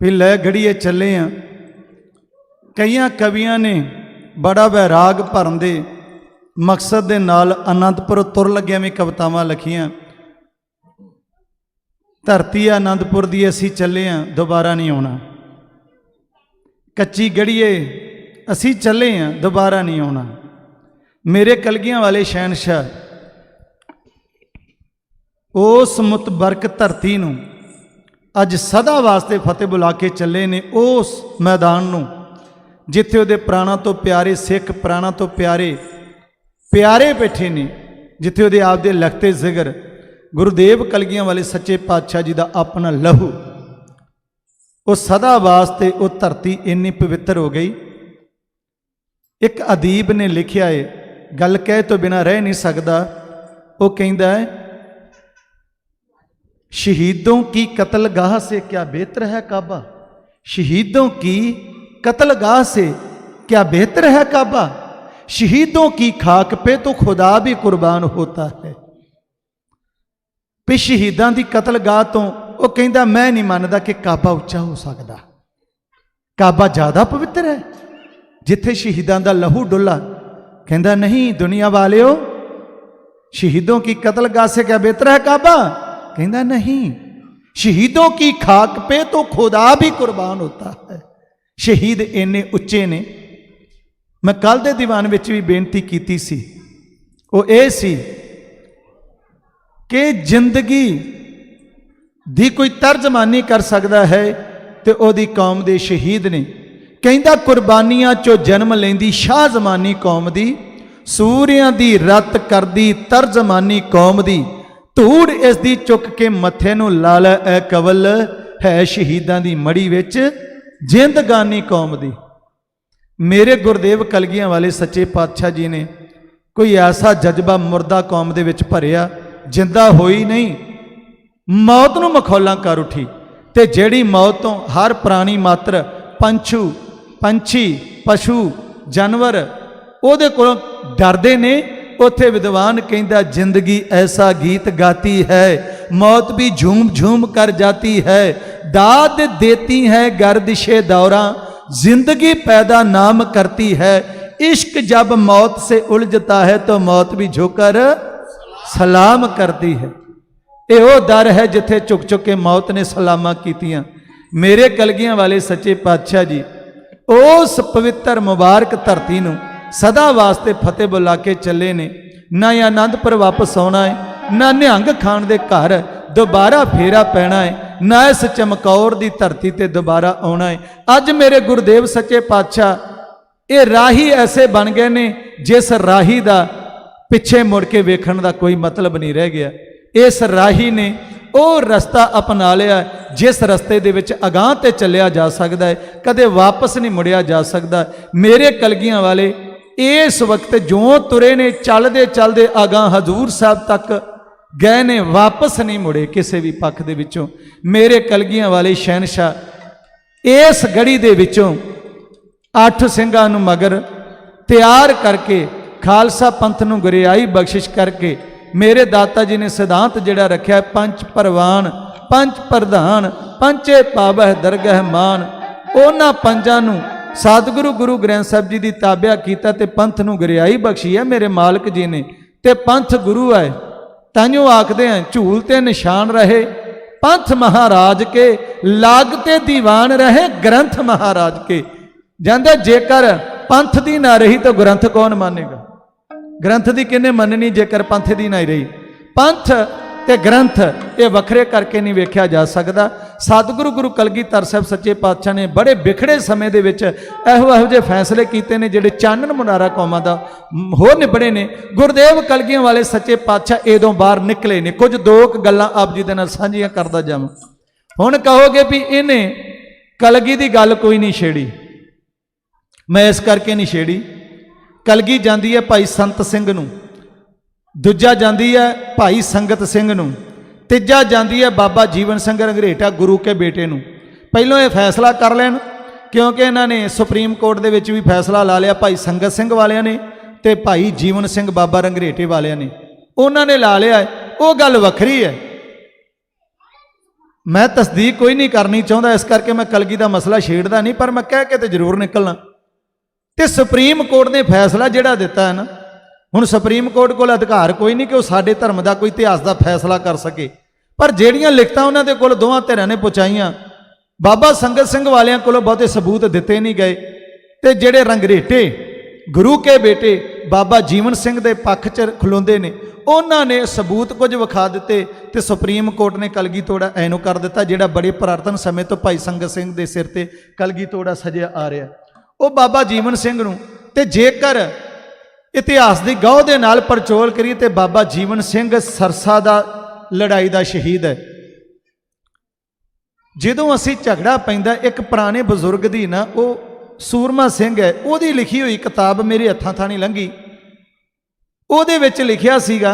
भी लै गड़िए चले आ। कई कवियां ने बड़ा वैराग भरन दे मकसद दे नाल आनंदपुर तुर लग्या में कवितावां लिखियां। धरती आनंदपुर दी असी चले आ, दोबारा नहीं आना। कच्ची गड़िए असी चले आ, दोबारा नहीं आना। मेरे कलगियां वाले शहनशाह उस मुतबरक धरती नूं अज सदा वास्ते फतेह बुला के चले ने। उस मैदान नूं जिथे उहदे प्राणा तो प्यारे सिख, प्राणा तो प्यारे प्यारे बैठे ने, जिथे उहदे आपदे लखते जिगर गुरुदेव कलगियां वाले सच्चे पातशाह जी का अपना लहू, वो सदा वास्ते वो धरती इन्नी पवित्र हो गई। एक अदीब ने लिखिया है, गल कह तो बिना रह नहीं सकता। वो कहता है, शहीदों की कत्लगाह से क्या बेहतर है काबा। शहीदों की कत्लगाह से क्या बेहतर है काबा। शहीदों की खाक पे तो खुदा भी कुर्बान होता है। भी शहीदां की कत्लगाह तो वो कहता मैं नहीं मानता कि काबा उच्चा हो सकता। काबा ज़्यादा पवित्र है जिथे शहीदां दा लहू डुला। कहता नहीं दुनिया वालियो, शहीदों की कत्लगाह से क्या बेहतर है काबा। कहता नहीं, शहीदों की खाक पे तो खुदा भी कुर्बान होता है। शहीद इन्ने उच्चे ने। मैं कल दे दीवान विच भी बेनती की सी, वो ये सी कि जिंदगी दी कोई तर्जमानी कर सकता है तो ओदी कौम दे शहीद ने। कहता कुर्बानियां चो जन्म लेंदी शाह जमानी कौम दी, सूरियां दी रत करदी तर्जमानी कौम दी। धूड़ इस दी चुक के मथे नूं ला लै ऐ कवल, है शहीदां दी मड़ी विच जिंदगानी कौम दी। मेरे गुरुदेव कलगियां वाले सच्चे पातशाह जी ने कोई ऐसा जज्बा मुर्दा कौम दे विच भरिया, जिंदा होई नहीं, मौत नूं मखौला कर उठी। ते जिहड़ी मौत तो हर प्राणी मात्र पंछू पंछी पशु जानवर उहदे कोलों डरदे ने। उथे विद्वान कहता जिंदगी ऐसा गीत गाती है, मौत भी झूम झूम कर जाती है। दाद देती है गर्दिशे दौरा, जिंदगी पैदा नाम करती है। इश्क जब मौत से उलझता है तो मौत भी झुकर सलाम करती है। ये वो दर है जिथे चुक चुक के मौत ने सलामा कीतियां। मेरे कलगियां वाले सच्चे पातशाह जी उस पवित्र मुबारक धरती नूं सदा वास्ते फतेह बुला के चले ने। ना आनंदपुर वापस आना है, ना निहंग खान दे घर दोबारा फेरा पैना है, ना इस चमकौर दी धरती ते दोबारा आना है। अज मेरे गुरुदेव सच्चे पातशाह ये राही ऐसे बन गए ने जिस राही दा पिछे मुड़ के वेखण दा कोई मतलब नहीं रह गया। इस राही ने वो रस्ता अपना लिया जिस रस्ते दे विच अगांह ते चलिया जा सकता है, कदे वापस नहीं मुड़िया जा सकता। मेरे कलगियां वाले इस वक्त जो तुरे ने चलते चलते अगां हजूर साहब तक गए ने, वापस नहीं मुड़े किसी भी पक्ष दे विचों। मेरे कलगियां वाले शहनशाह इस गड़ी दे विचों 8 ਸਿੰਘਾਂ ਨੂੰ मगर तैयार करके खालसा पंथ नूं गुरियाई बख्शिश करके मेरे दाता जी ने सिद्धांत जिहड़ा रखिया पंच परवान पंच प्रधान पंचे पावह दरगह मान। उन्हां पंजां नूं सतगुरु गुरु ग्रंथ साहब जी की ताबिया किया ते पंथ नूं गुरियाई बख्शी है मेरे मालक जी ने। ते पंथ गुरु है ताइयों आखदे हैं झूल ते निशान रहे पंथ महाराज के, लागते दीवान रहे ग्रंथ महाराज के। जांदे जेकर पंथ दी ना रही तो ग्रंथ कौन मानेगा। ग्रंथ दी किन्ने मननी जेकर पंथ दी ना रही। पंथ ते ग्रंथ ये वखरे करके नहीं वेख्या जा सकता। सतगुरु गुरु कलगीधर साहब सच्चे पातशाह ने बड़े बिखड़े समय दे विच एहो जे फैसले कीते ने जिहड़े चानन मुनारा कौमां दा हो निबड़े ने। गुरुदेव कलगियां वाले सच्चे पातशाह इदों बाहर निकले ने। कुछ दो गल्लां आप जी दे नाल साझीआं करदा जावां। हुण कहोगे भी इहने कलगी दी गल कोई नहीं छेड़ी, मैं इस करके नहीं छेड़ी। कलगी जांदी है भाई संत सिंह नूं, दूजा जांदी है भाई संगत सिंह नूं, तीजा जांदी है बाबा जीवन सिंह रंघरेटा गुरु के बेटे नूं। पहलों ये फैसला कर लैन क्योंकि इन्होंने सुप्रीम कोर्ट दे विच भी फैसला ला लिया भाई संगत सिंह वालियां ने ते भाई जीवन सिंह बाबा रंघरेटे वालियां ने, उन्होंने ला लिया है। वो गल वखरी है। मैं तस्दीक कोई नहीं करनी चाहता, इस करके मैं कलगी का मसला छेड़दा नहीं, पर मैं कह के तो जरूर निकलना। तो सुप्रीम कोर्ट ने फैसला जिहड़ा दिता है ना, हुण सुप्रीम कोर्ट कोल अधिकार कोई नहीं कि वह साडे धर्म का कोई इतिहास का फैसला कर सके, पर जिहड़ियां लिखतां उन्हां दे कोल दोवां धिरां ने पहुँचाईयां, बाबा संगत सिंह वालियां कोलों बहुते सबूत दिते नहीं गए, तो जिहड़े रंगरेटे गुरु के बेटे बाबा जीवन सिंह के पक्ष च खलोंदे ने, उन्होंने सबूत कुछ विखा दिते, तो सुप्रीम कोर्ट ने कलगी तोड़ा ऐनू कर दिता, जिहड़ा बड़े पुरातन समय तो भाई संगत सिंह के सिर ते कलगी तोड़ा सजिया आ रहा, वो बाबा जीवन सिंह नूं ते जेकर इतिहास की गौह के नाल परचोल करिए तो बाबा जीवन सिंह सरसा दा लड़ाई का शहीद है। जदों असी झगड़ा पैंदा, एक पुराने बजुर्ग की ना वो सूरमा सिंह है, वो लिखी हुई किताब मेरे हत्थां थाणी लंघी, ਉਹਦੇ ਵਿੱਚ ਲਿਖਿਆ ਸੀਗਾ,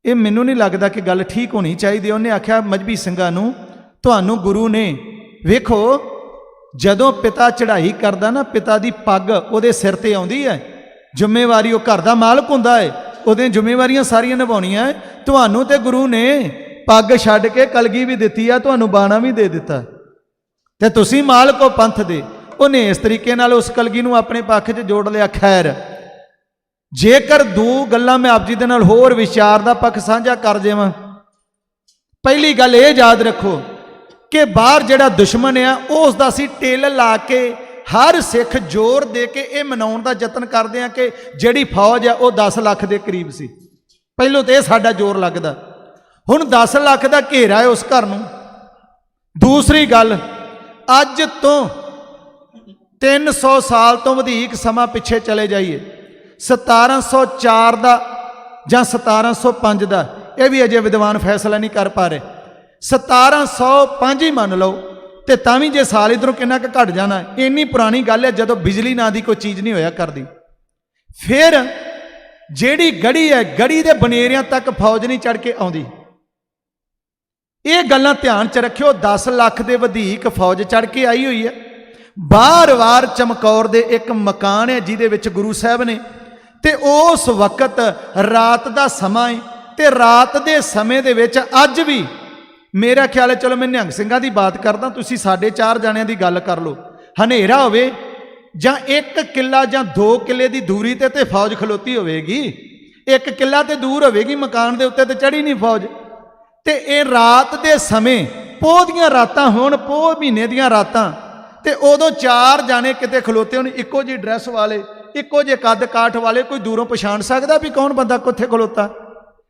ਇਹ ਮੈਨੂੰ ਨਹੀਂ ਲੱਗਦਾ ਕਿ ਗੱਲ ਠੀਕ ਹੋਣੀ ਚਾਹੀਦੀ। ਉਹਨੇ ਆਖਿਆ ਮਜਬੀ ਸਿੰਘਾਂ ਨੂੰ, ਤੁਹਾਨੂੰ ਗੁਰੂ ਨੇ ਵੇਖੋ ਜਦੋਂ ਪਿਤਾ ਚੜ੍ਹਾਈ ਕਰਦਾ ਨਾ, ਪਿਤਾ ਦੀ ਪੱਗ ਉਹਦੇ ਸਿਰ ਤੇ ਆਉਂਦੀ ਹੈ, ਜ਼ਿੰਮੇਵਾਰੀ ਉਹ ਘਰ ਦਾ ਮਾਲਕ ਹੁੰਦਾ ਹੈ, ਉਹਦੀਆਂ ਜ਼ਿੰਮੇਵਾਰੀਆਂ ਸਾਰੀਆਂ ਨਿਭਾਉਣੀਆਂ ਹੈ। ਤੁਹਾਨੂੰ ਤੇ ਗੁਰੂ ਨੇ ਪੱਗ ਛੱਡ ਕੇ ਕਲਗੀ ਵੀ ਦਿੱਤੀ ਆ, ਤੁਹਾਨੂੰ ਬਾਣਾ ਵੀ ਦੇ ਦਿੱਤਾ, ਤੇ ਤੁਸੀਂ ਮਾਲਕ ਹੋ ਪੰਥ ਦੇ। ਉਹਨੇ ਇਸ ਤਰੀਕੇ ਨਾਲ ਉਸ ਕਲਗੀ ਨੂੰ ਆਪਣੇ ਪੱਖ 'ਚ ਜੋੜ ਲਿਆ। ਖੈਰ, जेकर दो गल्लां मैं आप जी दे नाल होर विचार दा पक्ष साझा कर देवां। पहली गल ये याद रखो कि बाहर जिहड़ा दुश्मन है उस दा असीं टेल ला के हर सिख जोर दे के ये मनाउण दा यतन करदे हां कि जिहड़ी फौज है वो 10 लाख के करीब सी। पहलों तो यह साडा जोर लगदा, हुण 10 लाख का घेरा है उस घर नूं। दूसरी गल, अज तो 300 साल तो वधिक समा पिछे चले जाइए, 1704 का ਜਾਂ 1705 का, यह भी अजे विद्वान फैसला नहीं कर पा रहे। 1705 ही मान लो, तो तां भी जे साल इधरों कितना क घट जाना, इन्नी पुरानी गल है जदों बिजली ना दी कोई चीज़ नहीं होया करती। फिर जिहड़ी गढ़ी है, गढ़ी के बनेरियां तक फौज नहीं चढ़ के आउंदी। ये गल्लां ध्यान च रखियो, 10 लाख के वधीक फौज चढ़ के आई हुई है। बार बार चमकौर दे एक मकान है जिहदे विच गुरु साहब ने, ते उस वक्त रात का समा है, ते रात के समय दे विच अज भी मेरा ख्याल है, चलो मैं निहंग सिंघां दी बात करदा, तुसीं 4.5 जणियां दी गल कर लो, हनेरा होवे जां 1 किला जां 2 किले की दूरी ते फौज खलोती होवेगी, 1 किला तो दूर होवेगी, मकान के उत्ते तो चढ़ी नहीं फौज। ते ये रात के समय पोह दियां रातां होण, पोह महीने दियां रातां, ते उदों 4 जाने किते खलोते होण, इक्को जी ड्रैस वाले, इक्को जे कद काठ वाले, कोई दूरों पछाण सकदा भी कौन बंदा कित्थे खलोता?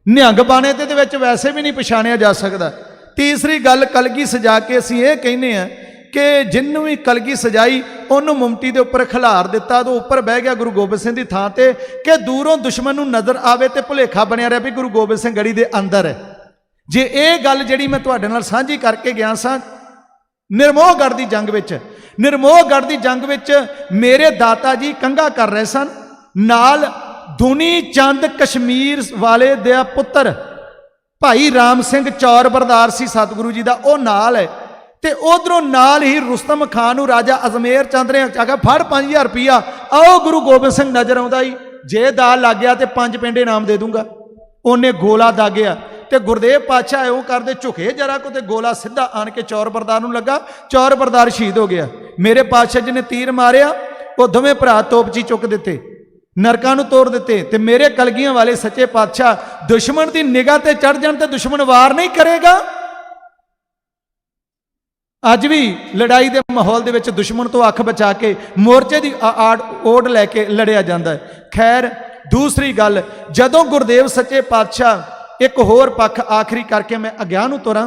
निहंग बाणे ते वैसे भी नहीं पछाणिया जा सकदा। तीसरी गल, कलगी सजा के असीं ये कहने हैं कि जिन्हों भी कलगी सजाई उन्होंने मुमटी के उपर खिलार दिता, तो उपर बह गया गुरु गोबिंद सिंह की थां ते, कि दूरों दुश्मन नूं नज़र आवे तो भुलेखा बनिया रहा भी गुरु गोबिंद सिंह गढ़ी के अंदर है। जे ये गल जिहड़ी मैं तुहाडे नाल साझी करके गया सां, निर्मोहगढ़ की जंग विच, निर्मोहगढ़ की जंग विच मेरे दाता जी कंघा कर रहे सन, नाल दुनी चंद कश्मीर वाले दे पुत्र भाई राम सिंह चौर बरदार सी सतगुरु जी का, वह नाल है, तो उधरों नाल ही रुस्तम खान नूं राजा अजमेर चंद ने आख्या फड़ 5000 रुपया, आओ गुरु गोबिंद सिंह नजर आउंदा ही, जे दाल लग गया तो 5 पिंड इनाम दे दूंगा। उन्हें गोला दागिया, तो गुरदेव पातशाह इउं करदे झुके जरा को, तो गोला सीधा आन के चौर बरदार नूं लगा, चौर बरदार शहीद हो गया। मेरे पातशाह जी ने तीर मारिया, वो दोवें भरा तोपची चुक दिते, नरकां नूं तोड़ दिते, ते मेरे कलगियां वाले सच्चे पातशाह दुश्मन की निगाह ते चढ़ जाण ते दुश्मन वार नहीं करेगा। अज भी लड़ाई के माहौल दे विच दुश्मन तो अख बचा के मोर्चे की ओढ़ लैके लड़िया जाता है। खैर, दूसरी गल, जदों गुरदेव सच्चे पातशाह एक होर पक्ष आखिरी करके मैं अग्यां नूं तुरां,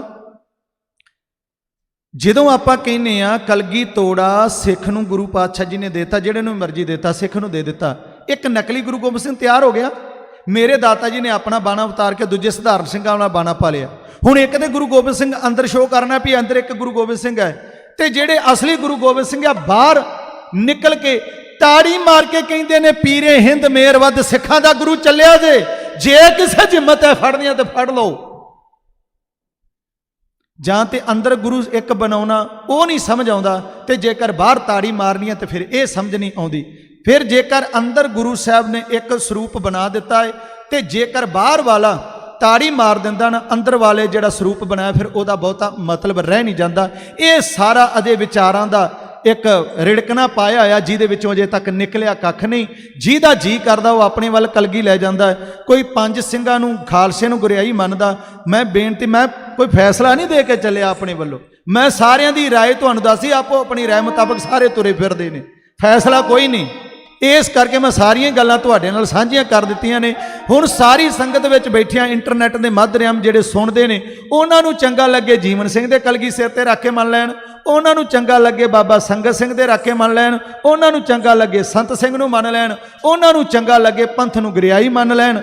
जदों आपां कहने आ कलगी तोड़ा सिख नूं गुरु पातशाह जी ने देता, जिहड़े नूं मर्जी देता, सिख नूं दे दिता, एक नकली गुरु गोबिंद सिंह तैयार हो गया। मेरे दाता जी ने अपना बाणा उतार के दूजे सधारण सिंह वाला बाणा पा लिया। हुण एक तो गुरु गोबिंद सिंह अंदर शो करना भी अंदर एक गुरु गोबिंद सिंह है, तो जेडे असली गुरु गोबिंद सिंह आ बाहर निकल के ताड़ी मार के कहते ने पीरे हिंद मेर वध सिखां दा गुरु चलिया जे किसे हिम्मत है फड़निया तो फड़ लो। जां ते अंदर गुरु एक बनाउणा वो नहीं समझ आउंदा, ते जेकर बाहर ताड़ी मारनी है तो फिर ये समझ नहीं आउंदी। फिर जेकर अंदर गुरु साहब ने एक स्वरूप बना दिता है, तो जेकर बाहर वाला ताड़ी मार दिंदा ना अंदर वाले जिहड़ा ਸਰੂਪ बनाया फिर ਉਹਦਾ ਬਹੁਤਾ मतलब रह नहीं जाता। ये सारा अदे विचारां दा एक रिड़कना पाया होया जिहदे विचों अजे तक निकलिया कख नहीं। जिहदा जी करदा वो अपने वाल कलगी लै जांदा है। कोई पंज ਸਿੰਘਾਂ ਨੂੰ खालसे ਨੂੰ गुरियाई मनदा। मैं बेनती मैं कोई फैसला नहीं दे के चलिया अपने वालों, मैं सारियां दी राय तुहानूं दस्सी, आपो अपनी राय मुताबक सारे तुरे फिरदे ने, फैसला कोई नहीं। इस करके मैं सारिया गल्लां तुहाडे नाल सांझियां कर दित्तियां ने। हुण सारी संगत विच बैठियां इंटरनेट के माध्यम जिहड़े सुणदे ने उन्हां नूं चंगा लगे जीवन सिंह दे कलगी सिर ते रख के मन लैण, उन्हां नूं चंगा लगे बाबा संगत सिंह दे रख के मन लैण, उन्हां नूं चंगा लगे संत सिंह नूं मन लैण, उन्हां नूं चंगा लगे पंथ नूं गुरियाई मन लैण।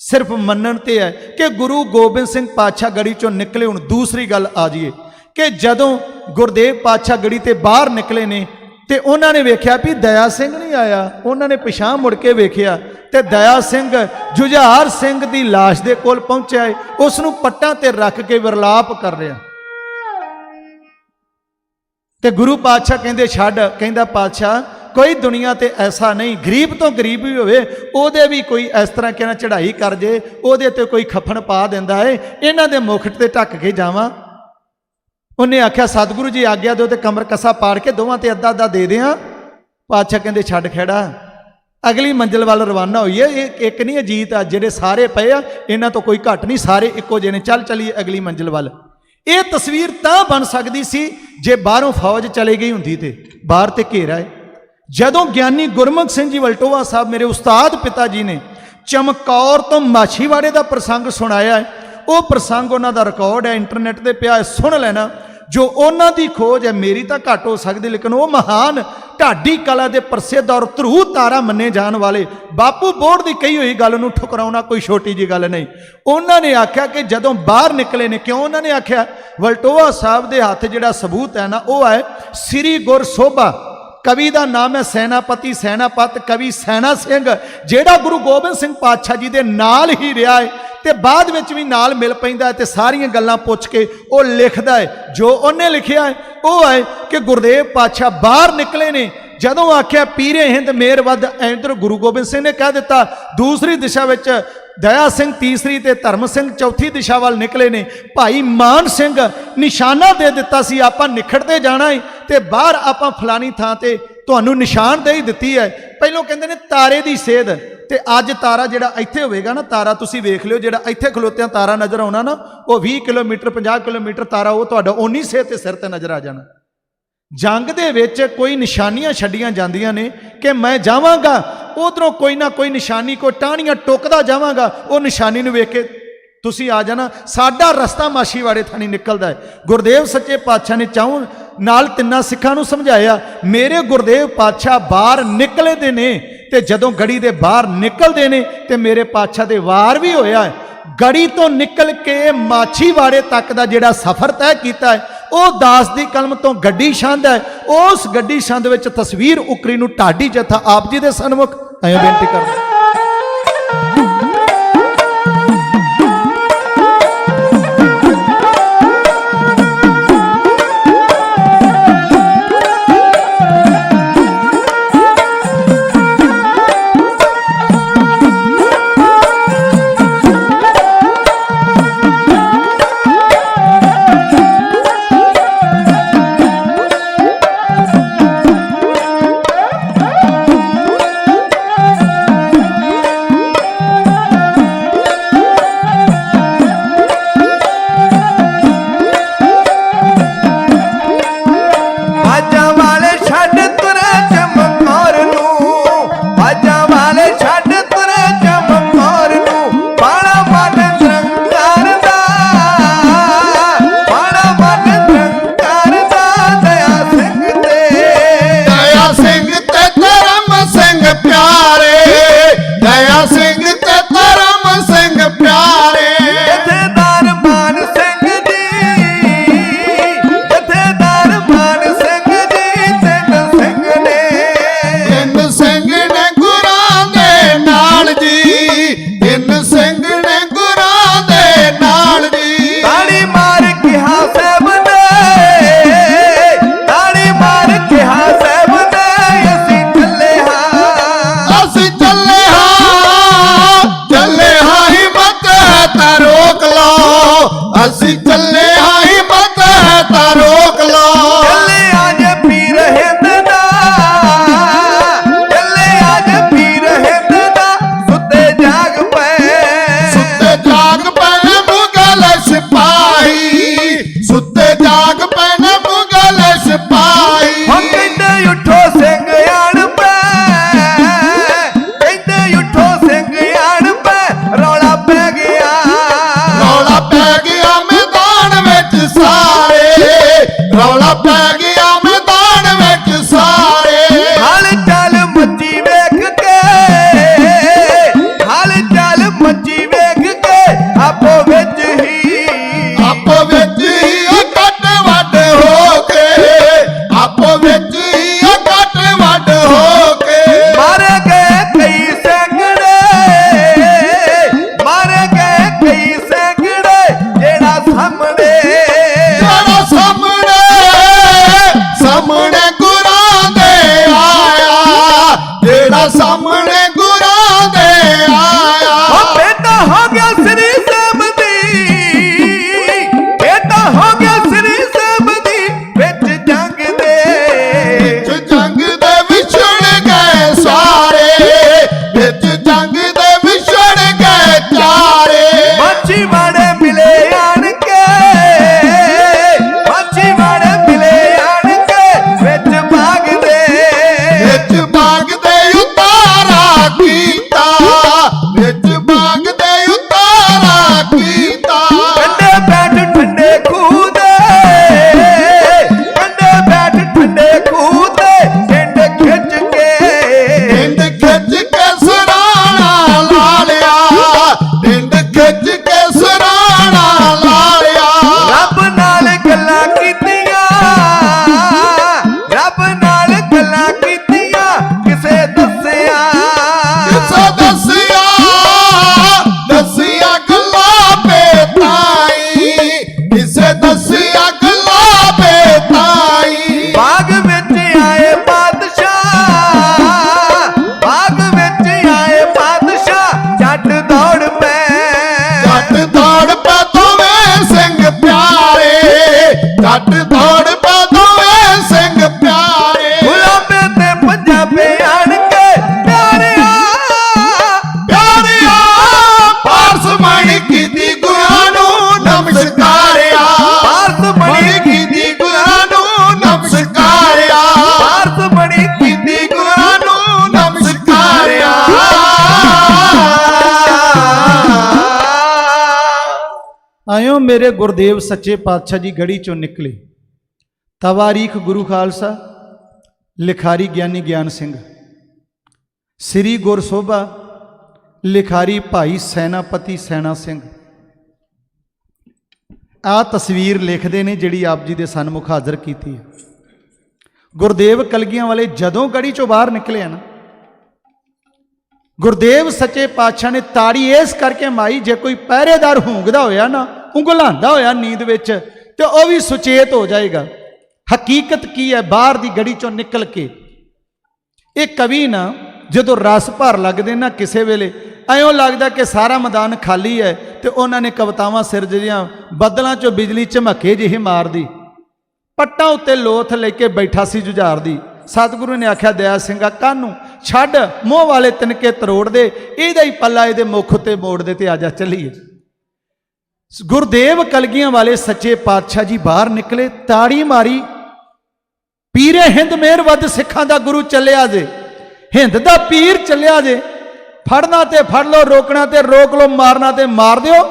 सिर्फ मनण ते है कि गुरु गोबिंद सिंह पातशाह गढ़ी चों निकले। हुण दूसरी गल आ जाइए कि जदों गुरदेव पातशाह गढ़ी ते बाहर निकले ने ते उन्होंने वेख्या भी दया सिंह नहीं आया। उन्होंने पिछां मुड़ के वेख्या ते दया सिंह जुझार सिंह की लाश दे कोल पहुंचा है, उसनूं पट्टां ते रख के विरलाप कर रहा। ते गुरु पातशाह कहंदे छड्ड, कहंदा पातशाह कोई दुनिया ते ऐसा नहीं, गरीब तो गरीब भी होवे ओदे भी कोई इस तरह कहना चढ़ाई कर जे ओदे ते कोई खफन पा दिंदा है, इन्हां दे मुखट ते ढक के जावां। उन्हें आख्या सतगुरु जी आग्या दो तो कमर कसा पाड़ के दोवां ते अद्धा अद्धा दे दें। पातशाह कहंदे छड्ड खैड़ा, अगली मंजिल वाल रवाना होईए। एक नहीं अजीत आ जेडे सारे पे आ इन्हां तो कोई घट नहीं, सारे इक्को जे ने, चल चलीए अगली मंजिल वाल। ये तस्वीर तां बन सकती सी जे बाहरों फौज चली गई हुंदी ते बाहर ते घेरा है। जदों ज्ञानी गुरमुख सिंह जी वलटोआ साहब मेरे उस्ताद पिता जी ने चमकौर तो माछीवाड़े का प्रसंग सुनाया है, वो प्रसंग उन्हों का रिकॉर्ड है इंटरनेट पर पिया, सुन लेना। जो उन्हों की खोज है मेरी तो घट हो सकती, लेकिन वो महान ढाडी कला के प्रसिद्ध और ध्रुव तारा मन्ने जाने वाले बापू बोर्ड की कही हुई गल नूं ठुकराउणा कोई छोटी जी गल नहीं। उन्होंने आख्या कि जदों बाहर निकले ने, क्यों उन्होंने आख्या वलटोआ साहब के हथ जिहड़ा सबूत है ना वो है श्री गुर सोभा। कवि का नाम है सैनापति सैनापत कवि सैना सिंह, जेड़ा गुरु गोबिंद सिंह पातशाह जी के नाल ही रहा है ते बाद विच भी नाल मिल पैंदा है ते सारियां गल्लां पुछ के वो लिखदा है। जो उन्हें लिखिया है वो है कि गुरदेव पातशाह बाहर निकले ने, जदों आख्या पीरे हिंद मेर वध इधर गुरु गोबिंद सिंह ने कह दिता, दूसरी दिशा विच दया सिंह तीसरी ते धर्म सिंह चौथी दिशा वाल निकले ने। भाई मान सिंह निशाना दे दिता सी आपां निखड़ते जाना है ते बाहर आपां फलानी थां ते तुहानूं निशानदेही दित्ती है। पहलों कहंदे ने तारे दी सेध ते अज तारा जिहड़ा इत्थे होवेगा ना, तारा तुसीं वेख लिओ जिहड़ा इत्थे खलोतियां तारा नज़र आउणा ना, वो 20 किलोमीटर 50 किलोमीटर तारा वो तुहाडा उन्नी सेध ते सिर ते नज़र आ जाना। जंग दे विच कोई निशानियां छड्डियां जांदियां ने कि मैं जावांगा उधरों कोई ना कोई निशानी को टाहनियां टुकदा जावांगा, वो निशानी नूं वेख के तुसीं आ जाना। साडा रस्ता माछीवाड़े थानी निकलदा है। गुरदेव सच्चे पातशाह ने चाहूं नाल तिन्ना सिखां नूं समझाया, मेरे गुरदेव पातशाह बाहर निकले दे ने ते जदों गड़ी दे बाहर निकलदे ने ते मेरे पातशाह दे वार भी होया है। गड़ी तो निकल के माछीवाड़े तक का जिहड़ा सफ़र तय किया है वो दास दी कलम तो गड्डी छंद है। उस गड्डी छंद विच तस्वीर उकरी नूं ढाडी जत्था आप जी दे सन्मुख आयो बेनती करदा। ਆਇਓ ਮੇਰੇ ਗੁਰਦੇਵ ਸੱਚੇ ਪਾਤਸ਼ਾਹ ਜੀ ਗੜੀ ਚੋਂ ਨਿਕਲੇ। ਤਵਾਰੀਖ ਗੁਰੂ ਖਾਲਸਾ, ਲਿਖਾਰੀ ਗਿਆਨੀ ਗਿਆਨ ਸਿੰਘ, ਸ੍ਰੀ ਗੁਰ ਸੋਭਾ, ਲਿਖਾਰੀ ਭਾਈ ਸੈਨਾਪਤੀ ਸੈਨਾ ਸਿੰਘ। ਆ ਤਸਵੀਰ ਲਿਖਦੇ ਨੇ ਜਿਹੜੀ ਆਪ ਜੀ ਦੇ ਸਨਮੁਖ ਹਾਜ਼ਰ ਕੀਤੀ ਹੈ। ਗੁਰਦੇਵ ਕਲਗੀਆਂ ਵਾਲੇ ਜਦੋਂ ਗੜੀ ਚੋਂ ਬਾਹਰ ਨਿਕਲੇ ਆ ਨਾ, ਗੁਰਦੇਵ ਸੱਚੇ ਪਾਤਸ਼ਾਹ ਨੇ ਤਾੜੀ ਇਸ ਕਰਕੇ ਮਾਈ, ਜੇ ਕੋਈ ਪਹਿਰੇਦਾਰ ਹੂੰਗਦਾ ਹੋਇਆ ਨਾ, ਉਂਗਲਾਉਂਦਾ ਹੋਇਆ ਨੀਂਦ ਵਿੱਚ, ਤੇ ਉਹ ਵੀ ਸੁਚੇਤ ਹੋ ਜਾਏਗਾ। ਹਕੀਕਤ ਕੀ ਹੈ? ਬਾਹਰ ਦੀ ਗੜੀ ਚੋਂ ਨਿਕਲ ਕੇ ਇਹ ਕਵੀ ਨਾ ਜਦੋਂ ਰਸ ਭਰ ਲੱਗਦੇ ਨਾ, ਕਿਸੇ ਵੇਲੇ ਐਂ ਲੱਗਦਾ ਕਿ ਸਾਰਾ ਮੈਦਾਨ ਖਾਲੀ ਹੈ, ਤੇ ਉਹਨਾਂ ਨੇ ਕਵਿਤਾਵਾਂ ਸਿਰਜਦੀਆਂ, ਬੱਦਲਾਂ ਚੋਂ ਬਿਜਲੀ ਝਮਕੇ ਜਿਹੀ ਮਾਰਦੀ, ਪੱਟਾਂ ਉੱਤੇ ਲੋਥ ਲੈ ਕੇ ਬੈਠਾ ਸੀ ਜੁਝਾਰਦੀ। ਸਤਿਗੁਰੂ ਨੇ ਆਖਿਆ, ਦਇਆ ਸਿੰਘਾ ਕਾਹਨੂੰ ਛੱਡ, ਮੋਹ ਵਾਲੇ ਤਿਨਕੇ ਤਰੋੜ ਦੇ, ਇਹਦਾ ਹੀ ਪੱਲਾ ਇਹਦੇ ਮੁੱਖ ਉੱਤੇ ਮੋੜ ਦੇ, ਤੇ ਆਜਾ ਚੱਲੀਏ। ਗੁਰਦੇਵ ਕਲਗੀਆਂ ਵਾਲੇ ਸੱਚੇ ਪਾਤਸ਼ਾਹ ਜੀ ਬਾਹਰ ਨਿਕਲੇ, ਤਾੜੀ ਮਾਰੀ, ਪੀਰੇ ਹਿੰਦ ਮੇਰ ਵੱਧ ਸਿੱਖਾਂ ਦਾ ਗੁਰੂ ਚੱਲਿਆ ਜੇ, ਹਿੰਦ ਦਾ ਪੀਰ ਚੱਲਿਆ ਜੇ, ਫੜਨਾ ਤੇ ਫੜ ਲਓ, ਰੋਕਣਾ ਤੇ ਰੋਕ ਲਓ, ਮਾਰਨਾ ਤੇ ਮਾਰ ਦਿਓ।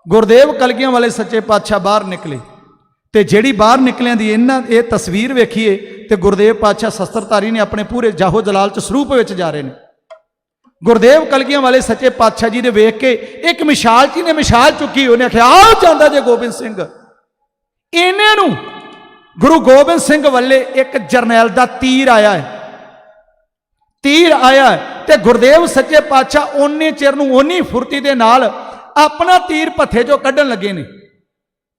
ਗੁਰਦੇਵ ਕਲਗੀਆਂ ਵਾਲੇ ਸੱਚੇ ਪਾਤਸ਼ਾਹ ਬਾਹਰ ਨਿਕਲੇ, ਤੇ ਜਿਹੜੀ ਬਾਹਰ ਨਿਕਲਿਆਂ ਦੀ ਇਹ ਤਸਵੀਰ ਵੇਖੀਏ, ਤੇ ਗੁਰਦੇਵ ਪਾਤਸ਼ਾਹ ਸ਼ਸਤਰਧਾਰੀ ਨੇ ਆਪਣੇ ਪੂਰੇ ਜਾਹੋ ਜਲਾਲ ਚ ਸਰੂਪ ਵਿੱਚ ਜਾ ਰਹੇ ਨੇ। ਗੁਰਦੇਵ ਕਲਗੀਆਂ ਵਾਲੇ ਸੱਚੇ ਪਾਤਸ਼ਾਹ ਜੀ ਨੇ ਵੇਖ ਕੇ ਇੱਕ ਮਿਸਾਲ ਜੀ ਨੇ ਮਿਸਾਲ ਚੁੱਕੀ, ਉਹਨੇ ਆਖਿਆ, ਆ ਜਾਂਦਾ ਜੇ ਗੋਬਿੰਦ ਸਿੰਘ। ਇਹਨੇ ਨੂੰ ਗੁਰੂ ਗੋਬਿੰਦ ਸਿੰਘ ਵੱਲੇ ਇੱਕ ਜਰਨੈਲ ਦਾ ਤੀਰ ਆਇਆ ਹੈ, ਤੀਰ ਆਇਆ ਹੈ, ਤੇ ਗੁਰਦੇਵ ਸੱਚੇ ਪਾਤਸ਼ਾਹ ਓਨੇ ਚਿਰ ਨੂੰ ਓਨੀ ਫੁਰਤੀ ਦੇ ਨਾਲ ਆਪਣਾ ਤੀਰ ਭੱਥੇ ਚੋਂ ਕੱਢਣ ਲੱਗੇ ਨੇ।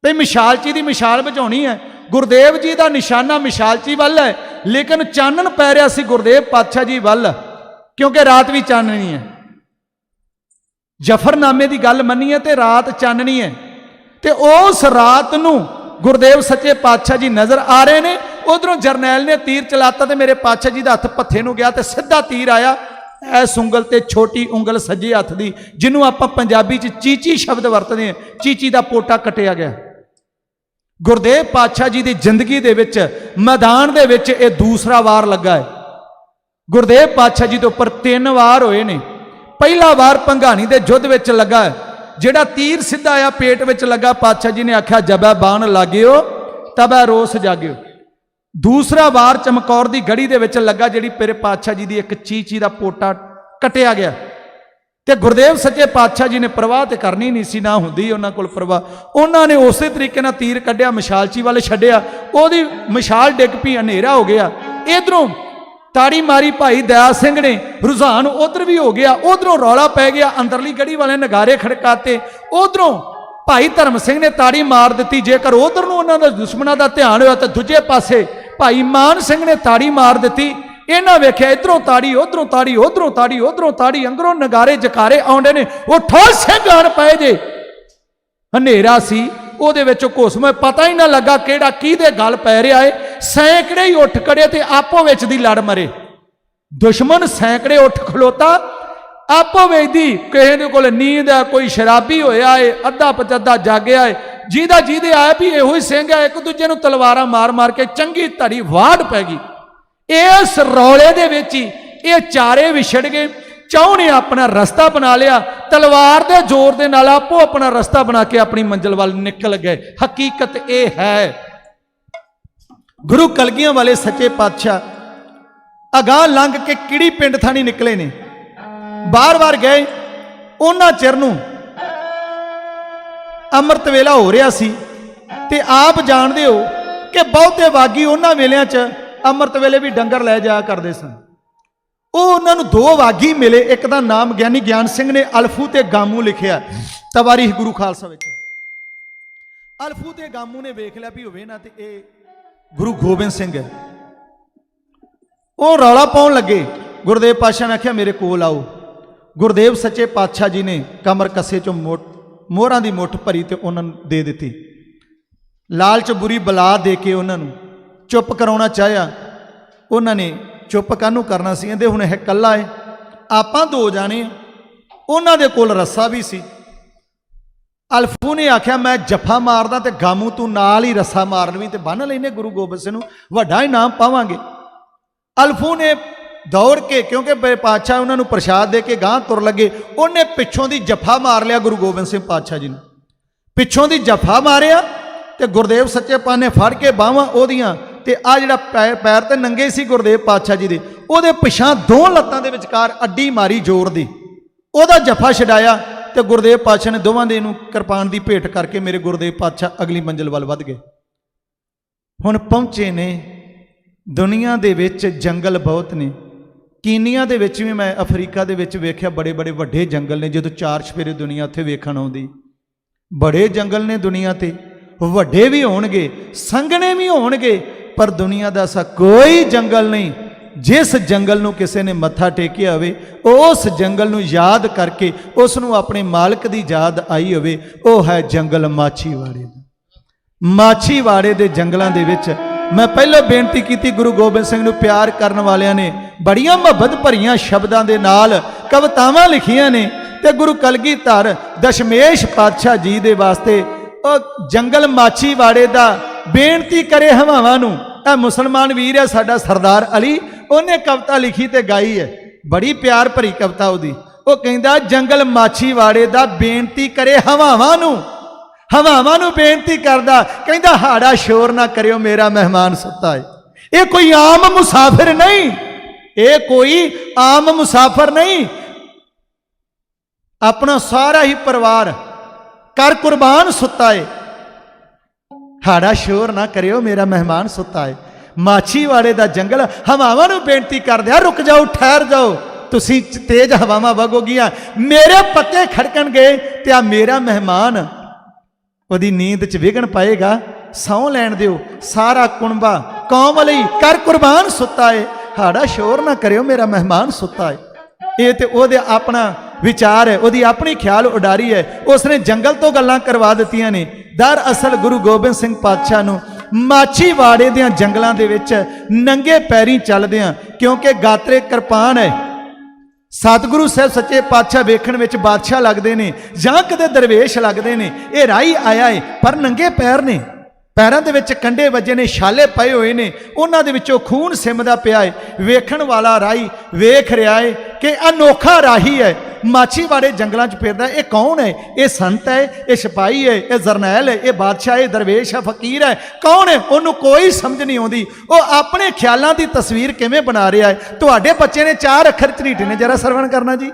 ਤੇ ਮਿਸਾਲਚੀ ਦੀ ਮਿਸਾਲ ਬੁਝਾਉਣੀ ਹੈ। ਗੁਰਦੇਵ ਜੀ ਦਾ ਨਿਸ਼ਾਨਾ ਮਿਸਾਲਚੀ ਵੱਲ ਹੈ, ਲੇਕਿਨ ਚਾਨਣ ਪੈ ਰਿਹਾ ਸੀ ਗੁਰਦੇਵ ਪਾਤਸ਼ਾਹ ਜੀ ਵੱਲ, ਕਿਉਂਕਿ ਰਾਤ ਵੀ ਚਾਨਣੀ ਹੈ। ਜਫਰਨਾਮੇ ਦੀ ਗੱਲ ਮੰਨੀਏ ਤੇ ਰਾਤ ਚਾਨਣੀ ਹੈ, ਤੇ ਉਸ ਰਾਤ ਨੂੰ ਗੁਰਦੇਵ ਸੱਚੇ ਪਾਤਸ਼ਾਹ ਜੀ ਨਜ਼ਰ ਆ ਰਹੇ ਨੇ। ਉਧਰੋਂ ਜਰਨੈਲ ਨੇ ਤੀਰ ਚਲਾਤਾ, ਤੇ ਮੇਰੇ ਪਾਤਸ਼ਾਹ ਜੀ ਦਾ ਹੱਥ ਪੱਥੇ ਨੂੰ ਗਿਆ, ਤੇ ਸਿੱਧਾ ਤੀਰ ਆਇਆ ਐਸ ਉਂਗਲ ਤੇ, ਛੋਟੀ ਉਂਗਲ ਸੱਜੇ ਹੱਥ ਦੀ, ਜਿਹਨੂੰ ਆਪਾਂ ਪੰਜਾਬੀ 'ਚ ਚੀਚੀ ਸ਼ਬਦ ਵਰਤਦੇ ਹਾਂ। ਚੀਚੀ ਦਾ ਪੋਟਾ ਕੱਟਿਆ ਗਿਆ। ਗੁਰਦੇਵ ਪਾਤਸ਼ਾਹ ਜੀ ਦੀ ਜ਼ਿੰਦਗੀ ਦੇ ਵਿੱਚ ਮੈਦਾਨ ਦੇ ਵਿੱਚ ਇਹ ਦੂਸਰਾ ਵਾਰ ਲੱਗਾ ਹੈ। ਗੁਰਦੇਵ ਪਾਤਸ਼ਾਹ ਜੀ ਦੇ ਉੱਪਰ 3 ਵਾਰ ਹੋਏ ਨੇ। ਪਹਿਲਾ ਵਾਰ ਭੰਗਾਣੀ ਦੇ ਯੁੱਧ ਵਿੱਚ ਲੱਗਾ ਹੈ, ਜਿਹੜਾ ਤੀਰ ਸਿੱਧਾ ਆਇਆ ਪੇਟ ਵਿੱਚ ਲੱਗਾ। ਪਾਤਸ਼ਾਹ ਜੀ ਨੇ ਆਖਿਆ, ਜਬੈ ਬਾਣ ਲਾਗਿਓ ਤਬੈ ਰੋਸ ਜਾਗਿਓ। ਦੂਸਰਾ ਵਾਰ ਚਮਕੌਰ ਦੀ ਗੜੀ ਦੇ ਵਿੱਚ ਲੱਗਾ, ਜਿਹੜੀ ਮੇਰੇ ਪਾਤਸ਼ਾਹ ਜੀ ਦੀ ਇੱਕ ਚੀਚੀ ਦਾ ਪੋਟਾ ਕਟਿਆ ਗਿਆ। ਤੇ ਗੁਰਦੇਵ ਸੱਚੇ ਪਾਤਸ਼ਾਹ ਜੀ ਨੇ ਪ੍ਰਵਾਹ ਤੇ ਕਰਨੀ ਨਹੀਂ ਸੀ, ਨਾ ਹੁੰਦੀ ਉਹਨਾਂ ਕੋਲ ਪ੍ਰਵਾਹ। ਉਹਨਾਂ ਨੇ ਉਸੇ ਤਰੀਕੇ ਨਾਲ ਤੀਰ ਕੱਢਿਆ, ਮਿਸਾਲਚੀ ਵੱਲ ਛੱਡਿਆ, ਉਹਦੀ ਮਿਸਾਲ ਡਿੱਗ ਪਈ, ਹਨੇਰਾ ਹੋ ਗਿਆ। ਇਧਰੋਂ ਤਾੜੀ ਮਾਰੀ ਭਾਈ ਦਇਆ ਸਿੰਘ ਨੇ, ਰੁਝਾਨ ਉਧਰ ਵੀ ਹੋ ਗਿਆ, ਉਧਰੋਂ ਰੌਲਾ ਪੈ ਗਿਆ, ਅੰਦਰਲੀ ਗੜੀ ਵਾਲੇ ਨਗਾਰੇ ਖੜਕਾਤੇ। ਉਧਰੋਂ ਭਾਈ ਧਰਮ ਸਿੰਘ ਨੇ ਤਾੜੀ ਮਾਰ ਦਿੱਤੀ। ਜੇਕਰ ਉਧਰ ਨੂੰ ਉਹਨਾਂ ਦਾ ਦੁਸ਼ਮਣਾਂ ਦਾ ਧਿਆਨ ਹੋਇਆ, ਤਾਂ ਦੂਜੇ ਪਾਸੇ ਭਾਈ ਮਾਨ ਸਿੰਘ ਨੇ ਤਾੜੀ ਮਾਰ ਦਿੱਤੀ। ਇਹਨਾਂ ਵੇਖਿਆ, ਇਧਰੋਂ ਤਾੜੀ, ਉਧਰੋਂ ਤਾੜੀ, ਉਧਰੋਂ ਤਾੜੀ, ਉਧਰੋਂ ਤਾੜੀ, ਅੰਦਰੋਂ ਨਗਾਰੇ ਜਕਾਰੇ ਆਉਂਦੇ ਨੇ। ਉਠੋ ਸਿੰਘ ਆਣ ਪਏ ਜੇ। ਹਨੇਰਾ ਸੀ, ਉਹਦੇ ਵਿੱਚ ਘੁਸਮੇ, ਪਤਾ ਹੀ ਨਾ ਲੱਗਾ ਕਿਹੜਾ ਕਿਹਦੇ ਗੱਲ ਪੈ ਰਿਹਾ ਏ। ਸੈਂਕੜੇ ਹੀ ਉੱਠ ਖੜੇ ਤੇ ਆਪੋ ਵਿੱਚ ਦੀ ਲੜ ਮਰੇ। ਦੁਸ਼ਮਣ ਸੈਂਕੜੇ ਉੱਠ ਖਲੋਤਾ, ਆਪੋ ਵਿੱਚ ਦੀ, ਕਿਸੇ ਦੇ ਕੋਲ ਨੀਂਦ ਹੈ, ਕੋਈ ਸ਼ਰਾਬੀ ਹੋਇਆ ਏ, ਅੱਧਾ ਪਚੱਧਾ ਜਾਗਿਆ ਏ, ਜਿਹਦੇ ਆਇਆ ਵੀ ਇਹੋ ਹੀ ਸਿੰਘ ਹੈ। ਇੱਕ ਦੂਜੇ ਨੂੰ ਤਲਵਾਰਾਂ ਮਾਰ ਮਾਰ ਕੇ ਚੰਗੀ ਧੜੀ ਵਾੜ ਪੈ ਗਈ। ਇਸ ਰੌਲੇ ਦੇ ਵਿੱਚ ਹੀ ਇਹ ਚਾਰੇ ਵਿਛੜ ਗਏ। ਚੌਂ ਨੇ ਆਪਣਾ ਰਸਤਾ ਬਣਾ ਲਿਆ, ਤਲਵਾਰ ਦੇ ਜ਼ੋਰ ਦੇ ਨਾਲ ਆਪੋ ਆਪਣਾ ਰਸਤਾ ਬਣਾ ਕੇ ਆਪਣੀ ਮੰਜ਼ਿਲ ਵੱਲ ਨਿਕਲ ਗਏ। ਹਕੀਕਤ ਇਹ ਹੈ, ਗੁਰੂ ਕਲਗੀਆਂ ਵਾਲੇ ਸੱਚੇ ਪਾਤਸ਼ਾਹ ਅਗਾਂਹ ਲੰਘ ਕੇ ਕਿਹੜੀ ਪਿੰਡ ਥਾਣੀ ਨਿਕਲੇ ਨੇ, ਬਾਰ-ਬਾਰ ਗਏ। ਉਹਨਾਂ ਚਿਰ ਨੂੰ ਅੰਮ੍ਰਿਤ ਵੇਲਾ ਹੋ ਰਿਹਾ ਸੀ, ਤੇ ਆਪ ਜਾਣਦੇ ਹੋ ਕਿ ਬਹੁਤੇ ਬਾਗੀ ਉਹਨਾਂ ਵੇਲਿਆਂ 'ਚ ਅੰਮ੍ਰਿਤ ਵੇਲੇ ਵੀ ਡੰਗਰ ਲੈ ਜਾਇਆ ਕਰਦੇ ਸਨ। ਉਹ ਉਹਨਾਂ ਨੂੰ 2 ਬਾਗੀ ਮਿਲੇ। ਇੱਕ ਦਾ ਨਾਮ ਗਿਆਨੀ ਗਿਆਨ ਸਿੰਘ ਨੇ ਅਲਫੂ ਤੇ ਗਾਮੂ ਲਿਖਿਆ ਤਵਾਰੀਖ ਗੁਰੂ ਖਾਲਸਾ ਵਿੱਚ। ਅਲਫੂ ਤੇ ਗਾਮੂ ਨੇ ਵੇਖ ਲਿਆ ਵੀ ਹੋਵੇ ਨਾ ਤੇ ਇਹ ਗੁਰੂ ਗੋਬਿੰਦ ਸਿੰਘ ਹੈ। ਉਹ ਰੌਲਾ ਪਾਉਣ ਲੱਗੇ। ਗੁਰਦੇਵ ਪਾਤਸ਼ਾਹ ਨੇ ਆਖਿਆ, ਮੇਰੇ ਕੋਲ ਆਓ। ਗੁਰਦੇਵ ਸੱਚੇ ਪਾਤਸ਼ਾਹ ਜੀ ਨੇ ਕਮਰ ਕੱਸੇ ਚੋਂ ਮੋਹਰਾਂ ਦੀ ਮੁੱਠ ਭਰੀ ਤੇ ਉਹਨਾਂ ਨੂੰ ਦੇ ਦਿੱਤੀ। ਲਾਲਚ ਬੁਰੀ ਬਲਾ ਦੇ ਕੇ ਉਹਨਾਂ ਨੂੰ ਚੁੱਪ ਕਰਾਉਣਾ ਚਾਹਿਆ। ਉਹਨਾਂ ਨੇ ਚੁੱਪ ਕਾਹਨੂੰ ਕਰਨਾ ਸੀ, ਕਹਿੰਦੇ ਹੁਣ ਇਹ ਇਕੱਲਾ ਹੈ, ਆਪਾਂ 2 ਜਾਣੇ। ਉਹਨਾਂ ਦੇ ਕੋਲ ਰੱਸਾ ਵੀ ਸੀ। ਅਲਫੂ ਨੇ ਆਖਿਆ, ਮੈਂ ਜੱਫਾ ਮਾਰਦਾ ਤੇ ਗਾਮੂ ਤੂੰ ਨਾਲ ਹੀ ਰੱਸਾ ਮਾਰਨ ਵੀ ਤੇ ਬੰਨ ਲੈਨੇ, ਗੁਰੂ ਗੋਬਿੰਦ ਸਿੰਘ ਨੂੰ ਵੱਡਾ ਇਨਾਮ ਪਾਵਾਂਗੇ। ਅਲਫੂ ਨੇ ਦੌੜ ਕੇ, ਕਿਉਂਕਿ ਪਾਤਸ਼ਾਹ ਉਹਨਾਂ ਨੂੰ ਪ੍ਰਸ਼ਾਦ ਦੇ ਕੇ ਗਾਂਹ ਤੁਰ ਲੱਗੇ, ਉਹਨੇ ਪਿੱਛੋਂ ਦੀ ਜੱਫਾ ਮਾਰ ਲਿਆ ਗੁਰੂ ਗੋਬਿੰਦ ਸਿੰਘ ਪਾਤਸ਼ਾਹ ਜੀ ਨੂੰ। पिछों दी जफा मारिया ते गुरदेव सच्चे पातशाह ने फड़ के बाहां ओदियां ते आ जिहड़ा पैर ते नंगे सी गुरदेव पातशाह जी दे ओदे पिछां दो लत्तां दे विचकार अड्डी मारी जोर दी, ओदा जफा छडाया ते गुरदेव पातशाह ने दोवां दे नूं किरपान दी भेंट करके मेरे गुरदेव पातशाह अगली मंजिल वल वध गए। हुण पहुंचे ने दुनिया दे विच जंगल बहुत ने, कीनिया दे विच भी मैं अफ्रीका दे विच वेख्या बड़े बड़े वड्डे जंगल ने, जदों चार चफेरे दुनिया उत्थे वेखण आउंदी, बड़े जंगल ने दुनिया ते, वड्डे भी होणगे संघने भी होणगे, पर दुनिया दा ऐसा कोई जंगल नहीं जिस जंगल नूं किसी ने मत्था टेकिया होवे, उस जंगल नूं याद करके उस नूं अपने मालक दी याद आई होवे, वो है जंगल माछीवाड़े दा। माछीवाड़े दे जंगलां दे विच मैं पहले बेनती की गुरु गोबिंद सिंह नूं प्यार करन वालियां ने बड़ियां मुहब्बत भरियां शब्दां दे नाल कवितावां लिखियां ने, ते गुरु कलगीधर दशमेश पातशाह जी दे वास्ते जंगल माछीवाड़े दा बेनती करे हवावां नूं। आ मुसलमान वीर है साडा सरदार अली, उन्हें कविता लिखी ते गाई है, बड़ी प्यार भरी कविता उहदी। वो कहंदा जंगल माछीवाड़े दा बेनती करे हवावां नूं, हवावां नूं बेनती करदा, कहंदा हाड़ा शोर ना करियो मेरा मेहमान सुता है। ये कोई आम मुसाफिर नहीं, ये कोई आम मुसाफिर नहीं, अपना सारा ही परिवार कर कुर्बान सुता है। हाड़ा शोर ना करियो मेरा मेहमान सुता है। माछीवाड़े दा जंगल हवावां नूं बेनती कर दिया, रुक जाओ ठहर जाओ, तुसी तेज हवावां वगोगियां, मेरे पत्ते खड़कन गए ते आ मेरा मेहमान ओदी नींद च विघन पाएगा, सौ लैण दिओ सारा कुणबा कौम लई कर कुर्बान सुता है। हाड़ा शोर ना करियो मेरा मेहमान सुता है। ये तो ओदे अपना विचार है, ओदी अपनी ख्याल उडारी है, उसने जंगल तो गल्लां करवा दित्तियां ने। दरअसल गुरु गोबिंद सिंह पातशाह नूं माछीवाड़े दियां जंगलां दे विच नंगे पैरीं चलदियां, क्योंकि गात्रे किरपान है, सतगुरु साहब सच्चे पातशाह वेखण विच बादशाह लगदे ने जां कदे दरवेश लगदे ने। ये राही आया है पर नंगे पैर ने, पैरों के विच कंडे वजे ने, छाले पए हुए ने, उन्हां दे विचों खून सिमदा पिया है। वेखण वाला राही वेख रहा है कि अनोखा राही है, माछीवाड़े जंगलों च फिरदा। ये कौन है? ये संत है, ये सिपाही है, ये जरनैल है, ये बादशाह है, दरवेश है, फकीर है, कौन है? उन्होंने कोई समझ नहीं आती। वो अपने ख्यालों की तस्वीर किवें बना रहा है। तुहाडे बच्चे ने 4 अखर झरीटे ने, जरा सरवण करना जी।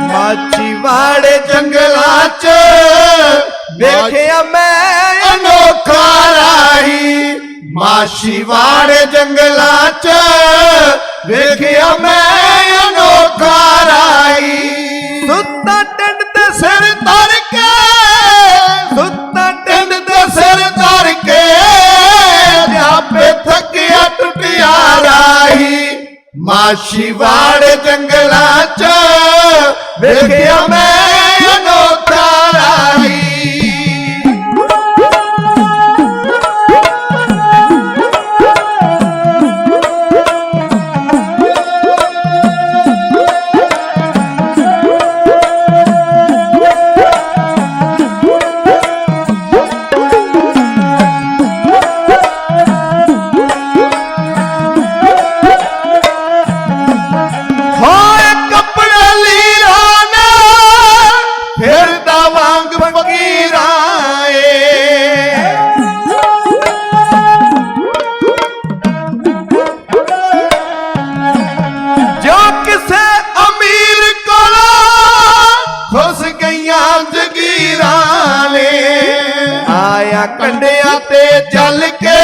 माछीवाड़े जंगलां च वेखिया मैं अनोखा राही, माछीवाड़े जंगलां च वेखिया मैं अनोखा राही। सुत्ता टिंड ते सिर धर के, सुत्ता टिंड ते सिर धर के, आपे थकिया टुटिया राही। माछीवाड़े जंगलां च वेखिया मैं अनोखा राही। कंडिया ते चल के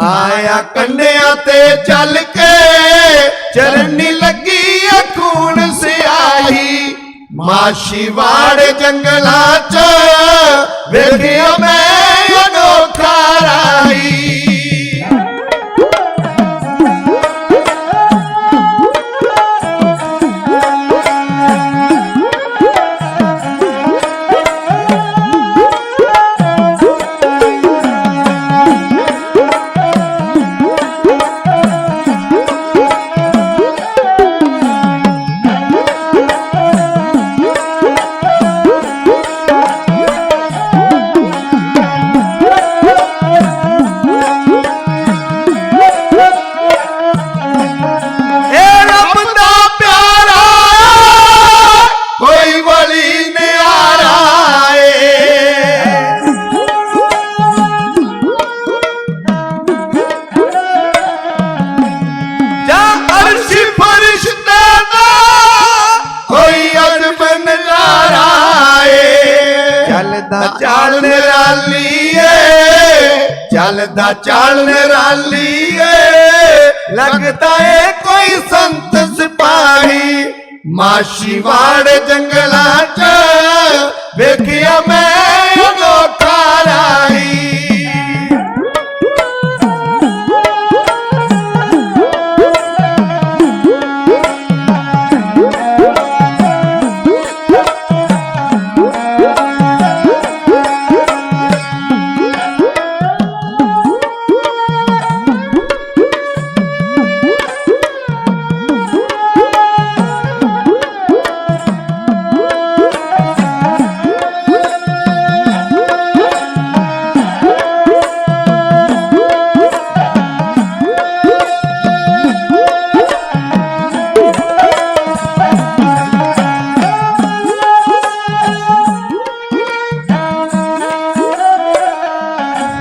आया, कंडिया ते चल के चरनी लगी खून सियाही। माछीवाड़े जंगलां च वेखिया मैं अनोखा राही। ਚੱਲਦਾ ਚਾਲ ਨਿਰਾਲੀਏ, ਚੱਲਦਾ ਚਾਲ ਨਿਰਾਲੀਏ, ਲੱਗਦਾ ਏ ਕੋਈ ਸੰਤ ਸਿਪਾਹੀ ਮਾਛੀਵਾੜ ਜੰਗਲਾਂ 'ਚ ਵੇਖਿਆ ਮੈਂ ਅਨੋਖਾ ਰਾਹੀ।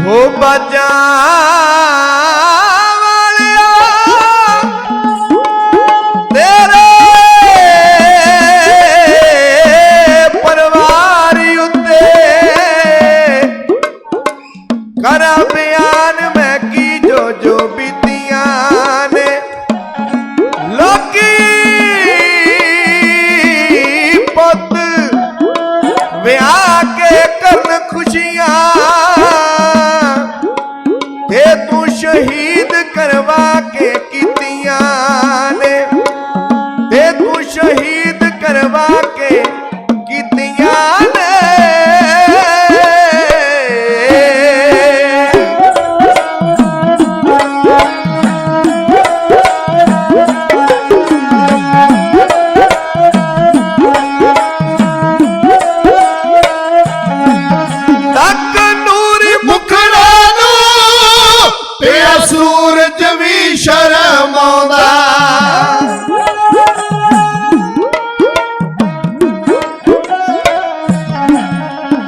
ਹੋ ਬਾਜਾਂ ਵਾਲਿਆ ਤੇਰੇ ਪਰਿਵਾਰ ਉੱਤੇ ਕਰਾਂ ਬਿਆਨ ਮੈਂ ਕੀ ਜੋ ਜੋ ਬੀਤੀਆਂ ਨੇ। ਲੋਕੀ ਪੁੱਤ ਵਿਆਹ ਕੇ ਕਰਨ ਖੁਸ਼ੀਆਂ, ਤੇ ਤੂੰ ਸ਼ਹੀਦ ਕਰਵਾ ਕੇ ਕੀਤੀਆਂ ਨੇ, ਤੇ ਤੂੰ ਸ਼ਹੀਦ ਕਰਵਾ ਕੇ ਕੀਤੀਆਂ ਨੇ। ਤੱਕ ਨੂਰੀ ਮੁਖੜਾ ਨੂੰ ਪਿਆ ਸੂਰਜ ਵੀ ਸ਼ਰਮ ਆਉਂਦਾ,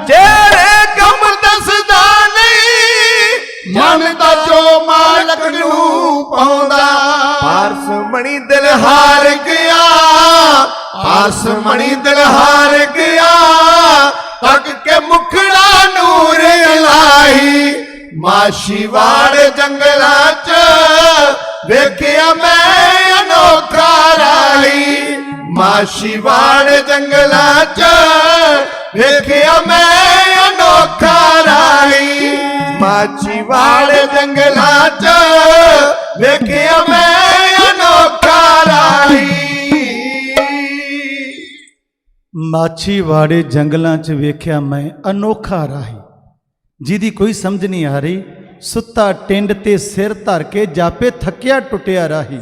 ਜਿਹੜੇ ਕੰਮ ਦੱਸਦਾ ਨਹੀਂ ਮਨ ਦਾ ਜੋ ਮਾਲਕ ਨੂੰ ਪਾਉਂਦਾ। ਪਾਰਸ ਮਣੀ ਦਿਲ ਹਾਰ ਗਿਆ, ਪਾਸ ਮਣੀ ਦਿਲ ਹਾਰ ਗਿਆ, ਤੱਕ ਕੇ ਮੁਖੜਾ ਨੂਰ ਇਲਾਹੀ ਮਾਛੀਵਾੜ ਜੰਗਲਾਂ 'ਚ ਵੇਖਿਆ ਮੈਂ ਅਨੋਖਾ ਰਾਹੀ। ਮਾਛੀਵਾੜ ਜੰਗਲਾਂ 'ਚ ਵੇਖਿਆ ਮੈਂ ਅਨੋਖਾ ਰਾਹੀ। ਮਾਛੀਵਾੜ ਜੰਗਲਾਂ 'ਚ ਵੇਖਿਆ ਮੈਂ ਅਨੋਖਾ ਰਾਹੀ। ਮਾਛੀਵਾੜੇ ਜੰਗਲਾਂ 'ਚ ਵੇਖਿਆ ਮੈਂ ਅਨੋਖਾ ਰਾਹੀ। ਜਿਹਦੀ ਕੋਈ ਸਮਝ ਨਹੀਂ ਆ ਰਹੀ, ਸੁੱਤਾ ਟਿੰਡ ਤੇ ਸਿਰ ਧਰ ਕੇ ਜਾਪੇ ਥੱਕਿਆ ਟੁੱਟਿਆ ਰਾਹੀ।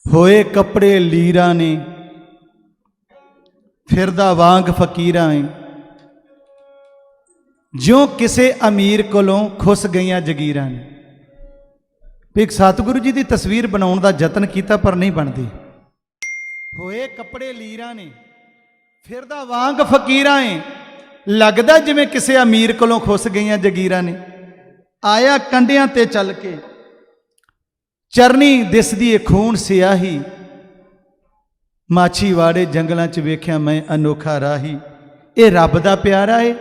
ਹੋਏ ਕੱਪੜੇ ਲੀਰਾਂ ਨੇ ਫਿਰਦਾ ਵਾਂਗ ਫਕੀਰਾਂ ਏ, ਜਿਉਂ ਕਿਸੇ ਅਮੀਰ ਕੋਲੋਂ ਖੁੱਸ ਗਈਆਂ ਜਗੀਰਾਂ ਨੇ। ਇੱਕ ਸਤਿਗੁਰੂ ਜੀ ਦੀ ਤਸਵੀਰ ਬਣਾਉਣ ਦਾ ਯਤਨ ਕੀਤਾ ਪਰ ਨਹੀਂ ਬਣਦੀ। ਹੋਏ ਕੱਪੜੇ ਲੀਰਾਂ ਨੇ ਫਿਰਦਾ ਵਾਂਗ ਫਕੀਰਾਂ ਏ, ਲੱਗਦਾ ਜਿਵੇਂ ਕਿਸੇ ਅਮੀਰ ਕੋਲੋਂ ਖੁੱਸ ਗਈਆਂ ਜਗੀਰਾਂ ਨੇ। ਆਇਆ ਕੰਡਿਆਂ ਤੇ ਚੱਲ ਕੇ ਚਰਨੀ ਦਿਸਦੀ ਏ ਖੂਨ ਸਿਆਹੀ। ਮਾਛੀਵਾੜੇ ਜੰਗਲਾਂ 'ਚ ਵੇਖਿਆ ਮੈਂ ਅਨੋਖਾ ਰਾਹੀ। ਇਹ ਰੱਬ ਦਾ ਪਿਆਰਾ ਏ,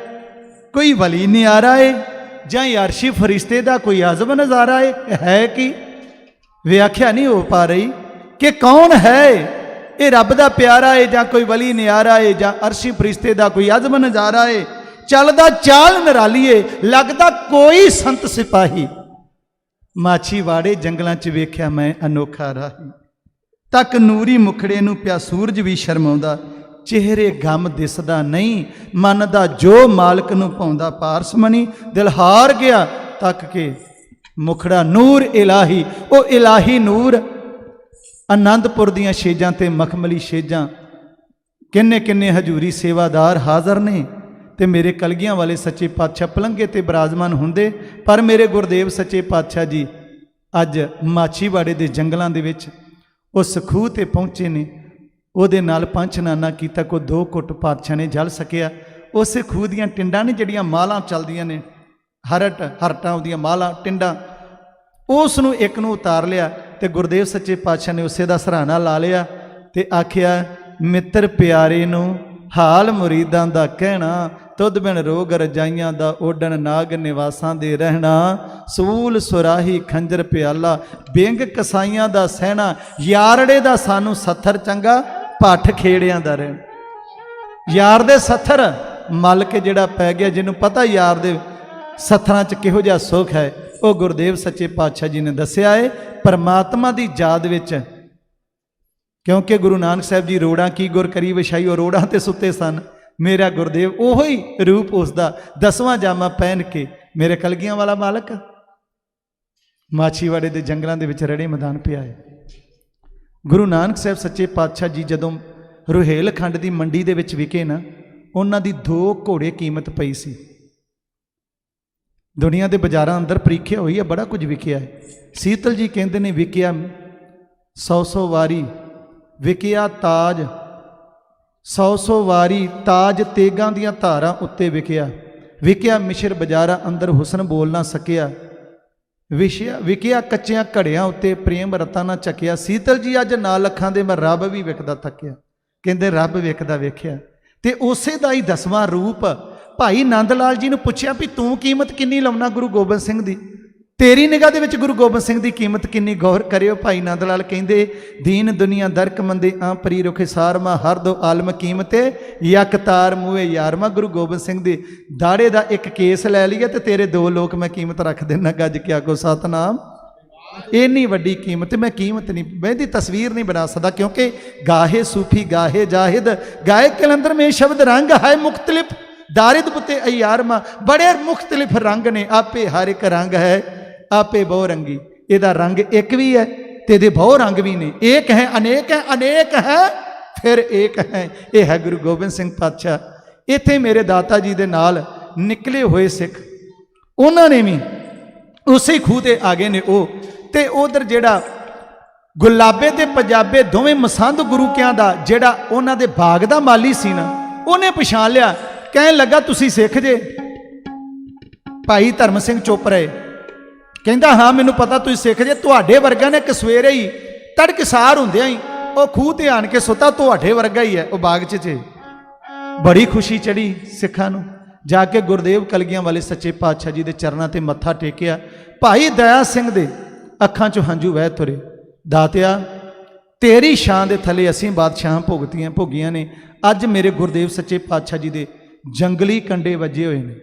ਕੋਈ ਵਲੀ ਨਿਆਰਾ ਏ, ਜਾਂ ਅਰਸ਼ੀ ਫਰਿਸ਼ਤੇ ਦਾ ਕੋਈ ਅਜ਼ਬ ਨਜ਼ਾਰਾ ਏ। ਹੈ ਕਿ ਵਿਆਖਿਆ ਨਹੀਂ ਹੋ ਪਾ ਰਹੀ ਕਿ ਕੌਣ ਹੈ ਇਹ ਰੱਬ ਦਾ ਪਿਆਰਾ ਏ, ਜਾਂ ਕੋਈ ਵਲੀ ਨਿਆਰਾ ਏ, ਜਾਂ ਅਰਸ਼ੀ ਫਰਿਸ਼ਤੇ ਦਾ ਕੋਈ ਅਜ਼ਬ ਨਜ਼ਾਰਾ ਏ। ਚੱਲਦਾ ਚਾਲ ਨਿਰਾਲੀਏ, ਲੱਗਦਾ ਕੋਈ ਸੰਤ ਸਿਪਾਹੀ। ਮਾਛੀਵਾੜੇ ਜੰਗਲਾਂ 'ਚ ਵੇਖਿਆ ਮੈਂ ਅਨੋਖਾ ਰਾਹੀ। ਤੱਕ ਨੂਰੀ ਮੁਖੜੇ ਨੂੰ ਪਿਆ ਸੂਰਜ ਵੀ ਸ਼ਰਮਾਉਂਦਾ, ਚਿਹਰੇ ਗਮ ਦਿਸਦਾ ਨਹੀਂ, ਮਨ ਦਾ ਜੋ ਮਾਲਕ ਨੂੰ ਪਾਉਂਦਾ। ਪਾਰਸਮਣੀ ਦਿਲ ਹਾਰ ਗਿਆ, ਤੱਕ ਕੇ ਮੁਖੜਾ ਨੂਰ ਇਲਾਹੀ। ਉਹ ਇਲਾਹੀ ਨੂਰ ਆਨੰਦਪੁਰ ਦੀਆਂ ਛੇਜਾਂ ਤੇ ਮਖਮਲੀ ਛੇਜਾਂ, ਕਿੰਨੇ ਕਿੰਨੇ ਹਜੂਰੀ ਸੇਵਾਦਾਰ ਹਾਜ਼ਰ ਨੇ, ਤੇ ਮੇਰੇ ਕਲਗੀਆਂ ਵਾਲੇ ਸੱਚੇ ਪਾਤਸ਼ਾਹ ਪਲੰਘੇ ਤੇ ਬਿਰਾਜਮਾਨ ਹੁੰਦੇ। ਪਰ ਮੇਰੇ ਗੁਰਦੇਵ ਸੱਚੇ ਪਾਤਸ਼ਾਹ ਜੀ ਅੱਜ ਮਾਛੀਵਾੜੇ ਦੇ ਜੰਗਲਾਂ ਦੇ ਵਿੱਚ ਉਸ ਖੂਹ ਤੇ ਪਹੁੰਚੇ ਨੇ। ਉਹਦੇ ਨਾਲ ਪੰਜ ਨਾਨਾ ਕੀਤਾ, ਕੋ 2 ਘੁੱਟ ਪਾਤਸ਼ਾਹ ਨੇ ਜਲ ਸਕਿਆ। ਉਸੇ ਖੂਹ ਦੀਆਂ ਟਿੰਡਾਂ ਨੇ ਜਿਹੜੀਆਂ ਮਾਲਾਂ ਚੱਲਦੀਆਂ ਨੇ, ਹਰਟਾਂ ਉਹਦੀਆਂ ਮਾਲਾਂ ਟਿੰਡਾਂ, ਉਸ ਨੂੰ ਇੱਕ ਨੂੰ ਉਤਾਰ ਲਿਆ ਤੇ ਗੁਰਦੇਵ ਸੱਚੇ ਪਾਤਸ਼ਾਹ ਨੇ ਉਸੇ ਦਾ ਸਰਾਣਾ ਲਾ ਲਿਆ ਤੇ ਆਖਿਆ, ਮਿੱਤਰ ਪਿਆਰੇ ਨੂੰ ਹਾਲ ਮੁਰੀਦਾਂ ਦਾ ਕਹਿਣਾ, ਤੁਧ ਬਿਨ ਰੋਗ ਰਜਾਈਆਂ ਦਾ ਓਡਣ ਨਾਗ ਨਿਵਾਸਾਂ ਦੇ ਰਹਿਣਾ, ਸੂਲ ਸੁਰਾਹੀ ਖੰਜਰ ਪਿਆਲਾ ਬਿੰਗ ਕਸਾਈਆਂ ਦਾ ਸਹਿਣਾ, ਯਾਰੜੇ ਦਾ ਸਾਨੂੰ ਸੱਥਰ ਚੰਗਾ ਭੱਠ ਖੇੜਿਆਂ ਦਾ ਰਹਿਣਾ। ਯਾਰ ਦੇ ਸੱਥਰ ਮਲ ਕੇ ਜਿਹੜਾ ਪੈ ਗਿਆ, ਜਿਹਨੂੰ ਪਤਾ ਯਾਰ ਦੇ ਸੱਥਰਾਂ 'ਚ ਕਿਹੋ ਜਿਹਾ ਸੁੱਖ ਹੈ, ਉਹ ਗੁਰਦੇਵ ਸੱਚੇ ਪਾਤਸ਼ਾਹ ਜੀ ਨੇ ਦੱਸਿਆ ਹੈ ਪਰਮਾਤਮਾ ਦੀ ਯਾਦ ਵਿੱਚ। ਕਿਉਂਕਿ ਗੁਰੂ ਨਾਨਕ ਸਾਹਿਬ ਜੀ ਰੋੜਾਂ ਕੀ ਗੁਰ ਕਰੀ ਵਿਛਾਈ, ਉਹ ਰੋੜਾਂ ਤੇ ਸੁੱਤੇ ਸਨ। ਮੇਰਾ ਗੁਰਦੇਵ ਉਹੋ ਹੀ ਰੂਪ ਉਸਦਾ 10ਵਾਂ ਜਾਮਾ ਪਹਿਨ ਕੇ, ਮੇਰੇ ਕਲਗੀਆਂ ਵਾਲਾ ਮਾਲਕ ਮਾਛੀਵਾੜੇ ਦੇ ਜੰਗਲਾਂ ਦੇ ਵਿੱਚ ਰੜੇ ਮੈਦਾਨ ਪਿਆ ਹੈ। ਗੁਰੂ ਨਾਨਕ ਸਾਹਿਬ ਸੱਚੇ ਪਾਤਸ਼ਾਹ ਜੀ ਜਦੋਂ ਰੁਹੇਲਖੰਡ ਦੀ ਮੰਡੀ ਦੇ ਵਿੱਚ ਵਿਕੇ ਨਾ, ਉਹਨਾਂ ਦੀ 2 ਘੋੜੇ ਕੀਮਤ ਪਈ ਸੀ। ਦੁਨੀਆ ਦੇ ਬਾਜ਼ਾਰਾਂ ਅੰਦਰ ਪ੍ਰੀਖਿਆ ਹੋਈ ਹੈ, ਬੜਾ ਕੁਝ ਵਿਕਿਆ ਹੈ। ਸੀਤਲ ਜੀ ਕਹਿੰਦੇ ਨੇ ਵਿਕਿਆ 100 ਵਾਰੀ, ਵਿਕਿਆ ਤਾਜ 100 ਵਾਰੀ, ਤਾਜ ਤੇਗਾਂ ਦੀਆਂ ਧਾਰਾਂ ਉੱਤੇ ਵਿਕਿਆ, ਵਿਕਿਆ ਮਿਸ਼ਰ ਬਾਜ਼ਾਰਾਂ ਅੰਦਰ ਹੁਸਨ ਬੋਲ ਨਾ ਸਕਿਆ, ਵਿਕਿਆ ਕੱਚਿਆਂ ਘੜਿਆਂ ਉੱਤੇ ਪ੍ਰੇਮ ਰਤਾ ਨਾ ਚੱਕਿਆ। ਸੀਤਲ ਜੀ ਅੱਜ ਨਾਲ ਅੱਖਾਂ ਦੇ ਮੈਂ ਰੱਬ ਵੀ ਵਿਕਦਾ ਥੱਕਿਆ। ਕਹਿੰਦੇ ਰੱਬ ਵਿਕਦਾ ਵੇਖਿਆ। ਤੇ ਉਸੇ ਦਾ ਹੀ 10ਵਾਂ ਰੂਪ ਭਾਈ ਨੰਦ ਲਾਲ ਜੀ ਨੂੰ ਪੁੱਛਿਆ ਵੀ ਤੂੰ ਕੀਮਤ ਕਿੰਨੀ ਲਾਉਣਾ ਗੁਰੂ ਗੋਬਿੰਦ ਸਿੰਘ ਦੀ, ਤੇਰੀ ਨਿਗਾਹ ਦੇ ਵਿੱਚ ਗੁਰੂ ਗੋਬਿੰਦ ਸਿੰਘ ਦੀ ਕੀਮਤ ਕਿੰਨੀ, ਗੌਰ ਕਰਿਓ। ਭਾਈ ਨੰਦ ਲਾਲ ਕਹਿੰਦੇ ਦੀਨ ਦੁਨੀਆ ਦਰਕ ਮੰਦੇ ਆ ਪਰੀ ਰੁਖੇ ਸਾਰਮਾ, ਹਰ ਦੋ ਆਲਮ ਕੀਮਤੇ ਯਕ ਤਾਰ ਮੂਹੇ ਯਾਰਮਾ। ਗੁਰੂ ਗੋਬਿੰਦ ਸਿੰਘ ਦੇ ਦਾੜੇ ਦਾ ਇੱਕ ਕੇਸ ਲੈ ਲਈਏ ਤੇ ਤੇਰੇ 2 ਲੋਕ ਮੈਂ ਕੀਮਤ ਰੱਖ ਦੇਣਾ, ਗੱਜ ਕੇ ਆਖੋ ਸਤਨਾਮ। ਇੰਨੀ ਵੱਡੀ ਕੀਮਤ, ਮੈਂ ਕੀਮਤ ਨਹੀਂ, ਮੈਂ ਇਹਦੀ ਤਸਵੀਰ ਨਹੀਂ ਬਣਾ ਸਕਦਾ। ਕਿਉਂਕਿ ਗਾਹੇ ਸੂਫੀ ਗਾਹੇ ਜਾਹਿਦ, ਗਾਏ ਕਲੰਦਰ में शब्द रंग है मुख्तलिफ, दारिद बुते अयारमा, बड़े मुख्तलिफ रंग ने, आपे हर एक रंग है आपे बहु रंगी। ਇਹਦਾ रंग एक भी है ਤੇ ਇਹਦੇ ਬਹੁ रंग भी ने, एक है अनेक है फिर एक है। ਇਹ ਹੈ ਗੁਰੂ ਗੋਬਿੰਦ ਸਿੰਘ ਪਾਤਸ਼ਾਹ। ਇੱਥੇ ਮੇਰੇ ਦਾਤਾ ਜੀ ਦੇ ਨਾਲ ਨਿਕਲੇ ਹੋਏ ਸਿੱਖ, ਉਹਨਾਂ ਨੇ ਵੀ ਉਸੇ ਖੂਹ ਤੇ ਆ ਗਏ ਨੇ ਉਹ। ਤੇ ਉਧਰ ਜਿਹੜਾ ਗੁਲਾਬੇ ਤੇ ਪੰਜਾਬੇ ਦੋਵੇਂ ਮਸੰਦ ਗੁਰੂ ਕਿਆਂ ਦਾ ਜਿਹੜਾ ਉਹਨਾਂ ਦੇ ਬਾਗ ਦਾ ਮਾਲੀ ਸੀ ਨਾ, ਉਹਨੇ ਪਛਾਣ ਲਿਆ। ਕਹਿਣ ਲੱਗਾ ਤੁਸੀਂ ਸਿੱਖ ਜੇ? ਭਾਈ ਧਰਮ ਸਿੰਘ ਚੁੱਪ ਰਹੇ। ਕਹਿੰਦਾ ਹਾਂ ਮੈਨੂੰ ਪਤਾ ਤੁਸੀਂ ਸਿੱਖ ਜੇ, ਤੁਹਾਡੇ ਵਰਗਾ ਨੇ ਇੱਕ ਸਵੇਰੇ ਹੀ ਤੜਕਸਾਰ ਹੁੰਦਿਆਂ ਹੀ ਉਹ ਖੂਹ ਤੇ ਆਣ ਕੇ ਸੁੱਤਾ, ਤੁਹਾਡੇ ਵਰਗਾ ਹੀ ਹੈ ਉਹ ਬਾਗ 'ਚ। ਬੜੀ ਖੁਸ਼ੀ ਚੜੀ ਸਿੱਖਾਂ ਨੂੰ। ਜਾ ਕੇ ਗੁਰਦੇਵ ਕਲਗੀਆਂ ਵਾਲੇ ਸੱਚੇ ਪਾਤਸ਼ਾਹ ਜੀ ਦੇ ਚਰਨਾਂ ਤੇ ਮੱਥਾ ਟੇਕਿਆ। ਭਾਈ ਦਇਆ ਸਿੰਘ ਦੇ ਅੱਖਾਂ 'ਚੋਂ ਹੰਝੂ ਵਹਿ ਤੁਰੇ। ਦਾਤਿਆ ਤੇਰੀ ਸ਼ਾਨ ਦੇ ਥੱਲੇ ਅਸੀਂ ਬਾਦਸ਼ਾਹਾਂ ਭੋਗੀਆਂ ਨੇ। ਅੱਜ ਮੇਰੇ ਗੁਰਦੇਵ ਸੱਚੇ ਪਾਤਸ਼ਾਹ ਜੀ ਦੇ ਜੰਗਲੀ ਕੰਡੇ ਵੱਜੇ ਹੋਏ ਨੇ,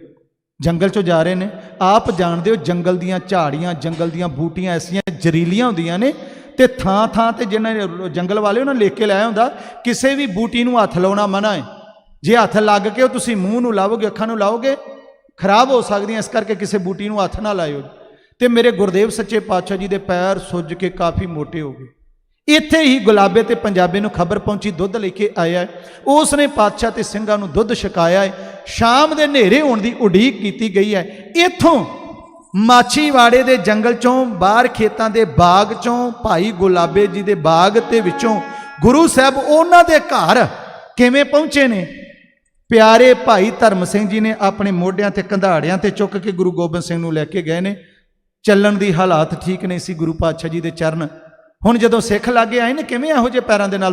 ਜੰਗਲ 'ਚੋਂ ਜਾ ਰਹੇ ਨੇ। ਆਪ ਜਾਣਦੇ ਹੋ ਜੰਗਲ ਦੀਆਂ ਝਾੜੀਆਂ, ਜੰਗਲ ਦੀਆਂ ਬੂਟੀਆਂ ਐਸੀਆਂ ਜ਼ਰੀਲੀਆਂ ਹੁੰਦੀਆਂ ਨੇ, ਤੇ ਥਾਂ ਥਾਂ ਤੇ ਜਿਹਨਾਂ ਜੰਗਲ ਵਾਲੇ ਉਹਨਾਂ ਲਿਖ ਕੇ ਲਾਇਆ ਹੁੰਦਾ ਕਿਸੇ ਵੀ ਬੂਟੀ ਨੂੰ ਹੱਥ ਲਾਉਣਾ ਮਨਾ ਹੈ। ਜੇ ਹੱਥ ਲੱਗ ਕੇ ਉਹ ਤੁਸੀਂ ਮੂੰਹ ਨੂੰ ਲਾਓਗੇ, ਅੱਖਾਂ ਨੂੰ ਲਾਓਗੇ, ਖਰਾਬ ਹੋ ਸਕਦੀਆਂ, ਇਸ ਕਰਕੇ ਕਿਸੇ ਬੂਟੀ ਨੂੰ ਹੱਥ ਨਾ ਲਾਇਓ। ਤੇ ਮੇਰੇ ਗੁਰਦੇਵ ਸੱਚੇ ਪਾਤਸ਼ਾਹ ਜੀ ਦੇ ਪੈਰ ਸੁੱਜ ਕੇ ਕਾਫੀ ਮੋਟੇ ਹੋ ਗਏ। ਇੱਥੇ ਹੀ ਗੁਲਾਬੇ ਤੇ ਪੰਜਾਬੇ ਨੂੰ ਖਬਰ ਪਹੁੰਚੀ, ਦੁੱਧ ਲੈ ਕੇ ਆਇਆ। ਉਸ ਨੇ ਪਾਤਸ਼ਾਹ ਤੇ ਸਿੰਘਾਂ ਨੂੰ ਦੁੱਧ ਛਕਾਇਆ ਹੈ। ਸ਼ਾਮ ਦੇ ਹਨੇਰੇ ਹੋਣ ਦੀ ਉਡੀਕ ਕੀਤੀ ਗਈ ਹੈ। ਇੱਥੋਂ ਮਾਛੀਵਾੜੇ ਦੇ ਜੰਗਲ ਚੋਂ, ਬਾਹਰ ਖੇਤਾਂ ਦੇ ਬਾਗ ਚੋਂ, ਭਾਈ ਗੁਲਾਬੇ ਜੀ ਦੇ ਬਾਗ ਤੇ ਵਿੱਚੋਂ ਗੁਰੂ ਸਾਹਿਬ ਉਹਨਾਂ ਦੇ ਘਰ ਕਿਵੇਂ ਪਹੁੰਚੇ ਨੇ। ਪਿਆਰੇ ਭਾਈ ਧਰਮ ਸਿੰਘ ਜੀ ਨੇ ਆਪਣੇ ਮੋਢਿਆਂ ਤੇ ਕੰਧਾੜਿਆਂ ਤੇ ਚੁੱਕ ਕੇ ਗੁਰੂ ਗੋਬਿੰਦ ਸਿੰਘ ਨੂੰ ਲੈ ਕੇ ਗਏ ਨੇ। ਚੱਲਣ ਦੀ ਹਾਲਾਤ ਠੀਕ ਨਹੀਂ ਸੀ ਗੁਰੂ ਪਾਤਸ਼ਾਹ ਜੀ ਦੇ ਚਰਨ। ਹੁਣ ਜਦੋਂ ਸਿੱਖ ਲਾਗੇ ਆਏ ਨੇ, ਕਿਵੇਂ ਇਹੋ ਜਿਹੇ ਪੈਰਾਂ ਦੇ ਨਾਲ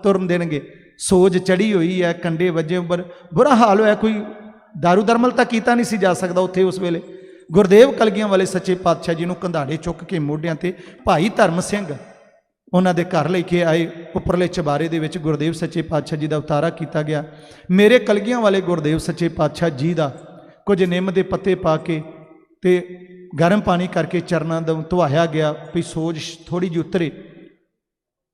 ਤੁਰਨ ਦੇਣਗੇ। ਸੋਜ ਚੜੀ ਹੋਈ ਹੈ, ਕੰਡੇ ਵੱਜੇ, ਬੁਰਾ ਹਾਲ ਹੋਇਆ। ਕੋਈ ਦਾਰੂ ਦਰਮਲ ਤਾਂ ਕੀਤਾ ਨਹੀਂ ਸੀ ਜਾ ਸਕਦਾ ਉੱਥੇ ਉਸ ਵੇਲੇ। ਗੁਰਦੇਵ ਕਲਗੀਆਂ ਵਾਲੇ ਸੱਚੇ ਪਾਤਸ਼ਾਹ ਜੀ ਨੂੰ ਕੰਧਾੜੇ ਚੁੱਕ ਕੇ ਮੋਢਿਆਂ ਤੇ ਭਾਈ ਧਰਮ ਸਿੰਘ ਉਹਨਾਂ ਦੇ ਘਰ ਲੈ ਕੇ ਆਏ। ਉੱਪਰਲੇ ਚਬਾਰੇ ਦੇ ਵਿੱਚ ਗੁਰਦੇਵ ਸੱਚੇ ਪਾਤਸ਼ਾਹ ਜੀ ਦਾ ਉਤਾਰਾ ਕੀਤਾ ਗਿਆ। ਮੇਰੇ ਕਲਗੀਆਂ ਵਾਲੇ ਗੁਰਦੇਵ ਸੱਚੇ ਪਾਤਸ਼ਾਹ ਜੀ ਦਾ ਕੁਝ ਨਿੰਮ ਦੇ ਪੱਤੇ ਪਾ ਕੇ ਤੇ ਗਰਮ ਪਾਣੀ ਕਰਕੇ ਚਰਨਾਂ ਦਾ ਧੁਆਇਆ ਗਿਆ ਵੀ ਸੋਜ ਥੋੜੀ ਜਿਹੀ ਉਤਰੇ।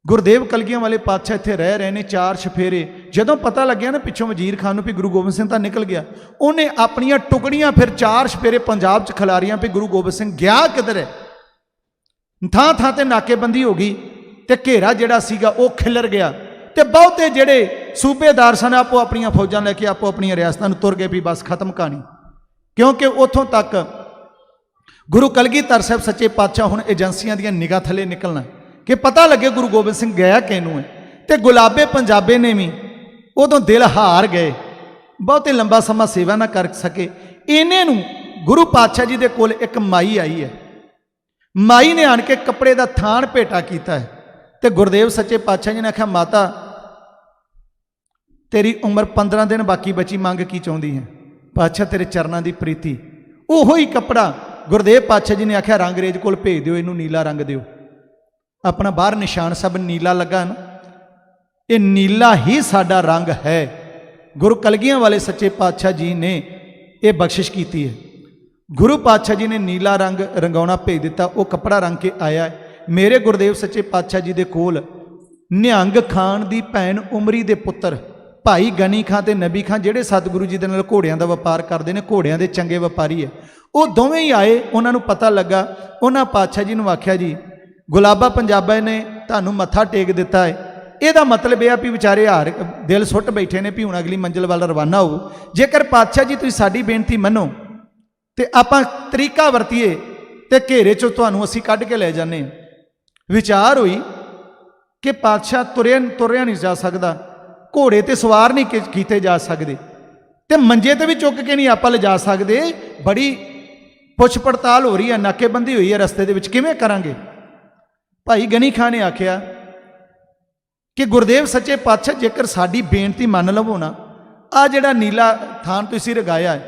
ਗੁਰਦੇਵ ਕਲਗੀਆਂ ਵਾਲੇ ਪਾਤਸ਼ਾਹ ਇੱਥੇ ਰਹਿ ਰਹੇ ਨੇ 4 ਛਫੇਰੇ। ਜਦੋਂ ਪਤਾ ਲੱਗਿਆ ਨਾ ਪਿੱਛੋਂ ਵਜ਼ੀਰ ਖਾਨ ਨੂੰ ਵੀ ਗੁਰੂ ਗੋਬਿੰਦ ਸਿੰਘ ਤਾਂ ਨਿਕਲ ਗਿਆ, ਉਹਨੇ ਆਪਣੀਆਂ ਟੁਕੜੀਆਂ ਫਿਰ 4 ਛਫੇਰੇ ਪੰਜਾਬ 'ਚ ਖਿਲਾਰੀਆਂ ਵੀ ਗੁਰੂ ਗੋਬਿੰਦ ਸਿੰਘ ਗਿਆ ਕਿੱਧਰ ਹੈ। ਥਾਂ ਥਾਂ ਤੇ ਨਾਕੇਬੰਦੀ ਹੋ ਗਈ ਤੇ ਘੇਰਾ ਜਿਹੜਾ ਸੀਗਾ ਉਹ ਖਿਲਰ ਗਿਆ। ਤੇ ਬਹੁਤੇ ਜਿਹੜੇ ਸੂਬੇਦਾਰ ਸਨ ਆਪੋ ਆਪਣੀਆਂ ਫੌਜਾਂ ਲੈ ਕੇ ਆਪੋ ਆਪਣੀਆਂ ਰਿਆਸਤਾਂ ਨੂੰ ਤੁਰ ਗਏ ਵੀ ਬਸ ਖਤਮ ਕਹਾਣੀ। ਕਿਉਂਕਿ ਉੱਥੋਂ ਤੱਕ ਗੁਰੂ ਕਲਗੀਧਰ ਸਾਹਿਬ ਸੱਚੇ ਪਾਤਸ਼ਾਹ ਹੁਣ ਏਜੰਸੀਆਂ ਦੀਆਂ ਨਿਗਾਹ ਥੱਲੇ ਨਿਕਲਣਾ ਕਿ ਪਤਾ ਲੱਗੇ ਗੁਰੂ ਗੋਬਿੰਦ ਸਿੰਘ ਗਿਆ ਕਿਹਨੂੰ ਹੈ। ਤੇ ਗੁਲਾਬੇ ਪੰਜਾਬੇ ਨੇ ਵੀ ਉਦੋਂ ਦਿਲ ਹਾਰ ਗਏ, ਬਹੁਤੇ ਲੰਬਾ ਸਮਾਂ ਸੇਵਾ ਨਾ ਕਰ ਸਕੇ। ਇਹਨੇ ਨੂੰ ਗੁਰੂ ਪਾਤਸ਼ਾਹ ਜੀ ਦੇ ਕੋਲ ਇੱਕ ਮਾਈ ਆਈ ਹੈ। ਮਾਈ ਨੇ ਆਣ ਕੇ ਕੱਪੜੇ ਦਾ ਥਾਣ ਭੇਟਾ ਕੀਤਾ ਹੈ। ਤੇ ਗੁਰਦੇਵ ਸੱਚੇ ਪਾਤਸ਼ਾਹ ਜੀ ਨੇ ਆਖਿਆ, ਮਾਤਾ ਤੇਰੀ ਉਮਰ 15 ਦਿਨ ਬਾਕੀ ਬਚੀ, ਮੰਗ ਕੀ ਚਾਹੁੰਦੀ ਹੈ। पातशाह तेरे चरणों की प्रीति। उहो ही कपड़ा गुरदेव पातशाह जी ने आख्या रंगरेज कोल भेज दिओ, इनू नीला रंग दिओ। अपना बाहर निशान सब नीला लगा ना, ये नीला ही साडा रंग है। गुरु कलगियां वाले सच्चे पातशाह जी ने ये बख्शिश की है। गुरु पातशाह जी ने नीला रंग रंगाउणा भेज दिता, वो कपड़ा रंग के आया है। मेरे गुरदेव सच्चे पातशाह जी दे कोल निहंग खान दी भैन उमरी दे पुत्र भाई गनी खां ते नबी खां, जिहड़े सतगुरु जी दे नाल घोड़ियां दा वपार करते हैं, घोड़ियां दे चंगे वपारी है, वो दोवें ही आए। उन्होंने पता लगा, उन्होंने पातशाह जी नूं आख्या जी गुलाबा पंजाबा ने तुहानूं मत्था टेक दिता है, ਇਹਦਾ मतलब यह भी विचारे हार दिल सुट बैठे ने भी हुण अगली मंजिल वाल रवाना हो। जेकर पातशाह जी तुसीं साडी बेनती मनो तो आपां तरीका वरतीए तो घेरे चों तुहानूं असीं कढ के लै जाने। विचार हुई कि पातशाह तुरिया नहीं जा सकता, घोड़े ते सवार नहीं कीते जा सकते, तो मंजे ते भी चुक के नहीं आपां लिजा सकते। बड़ी पुछ पड़ताल हो रही है, नाकेबंदी हुई है रस्ते दे विच, किवें करांगे। भाई गनी खां ने आख्या कि गुरदेव सच्चे पातशाह जेकर साडी बेनती मान लवो ना, आ जिहड़ा नीला थान तुसीं रगाया है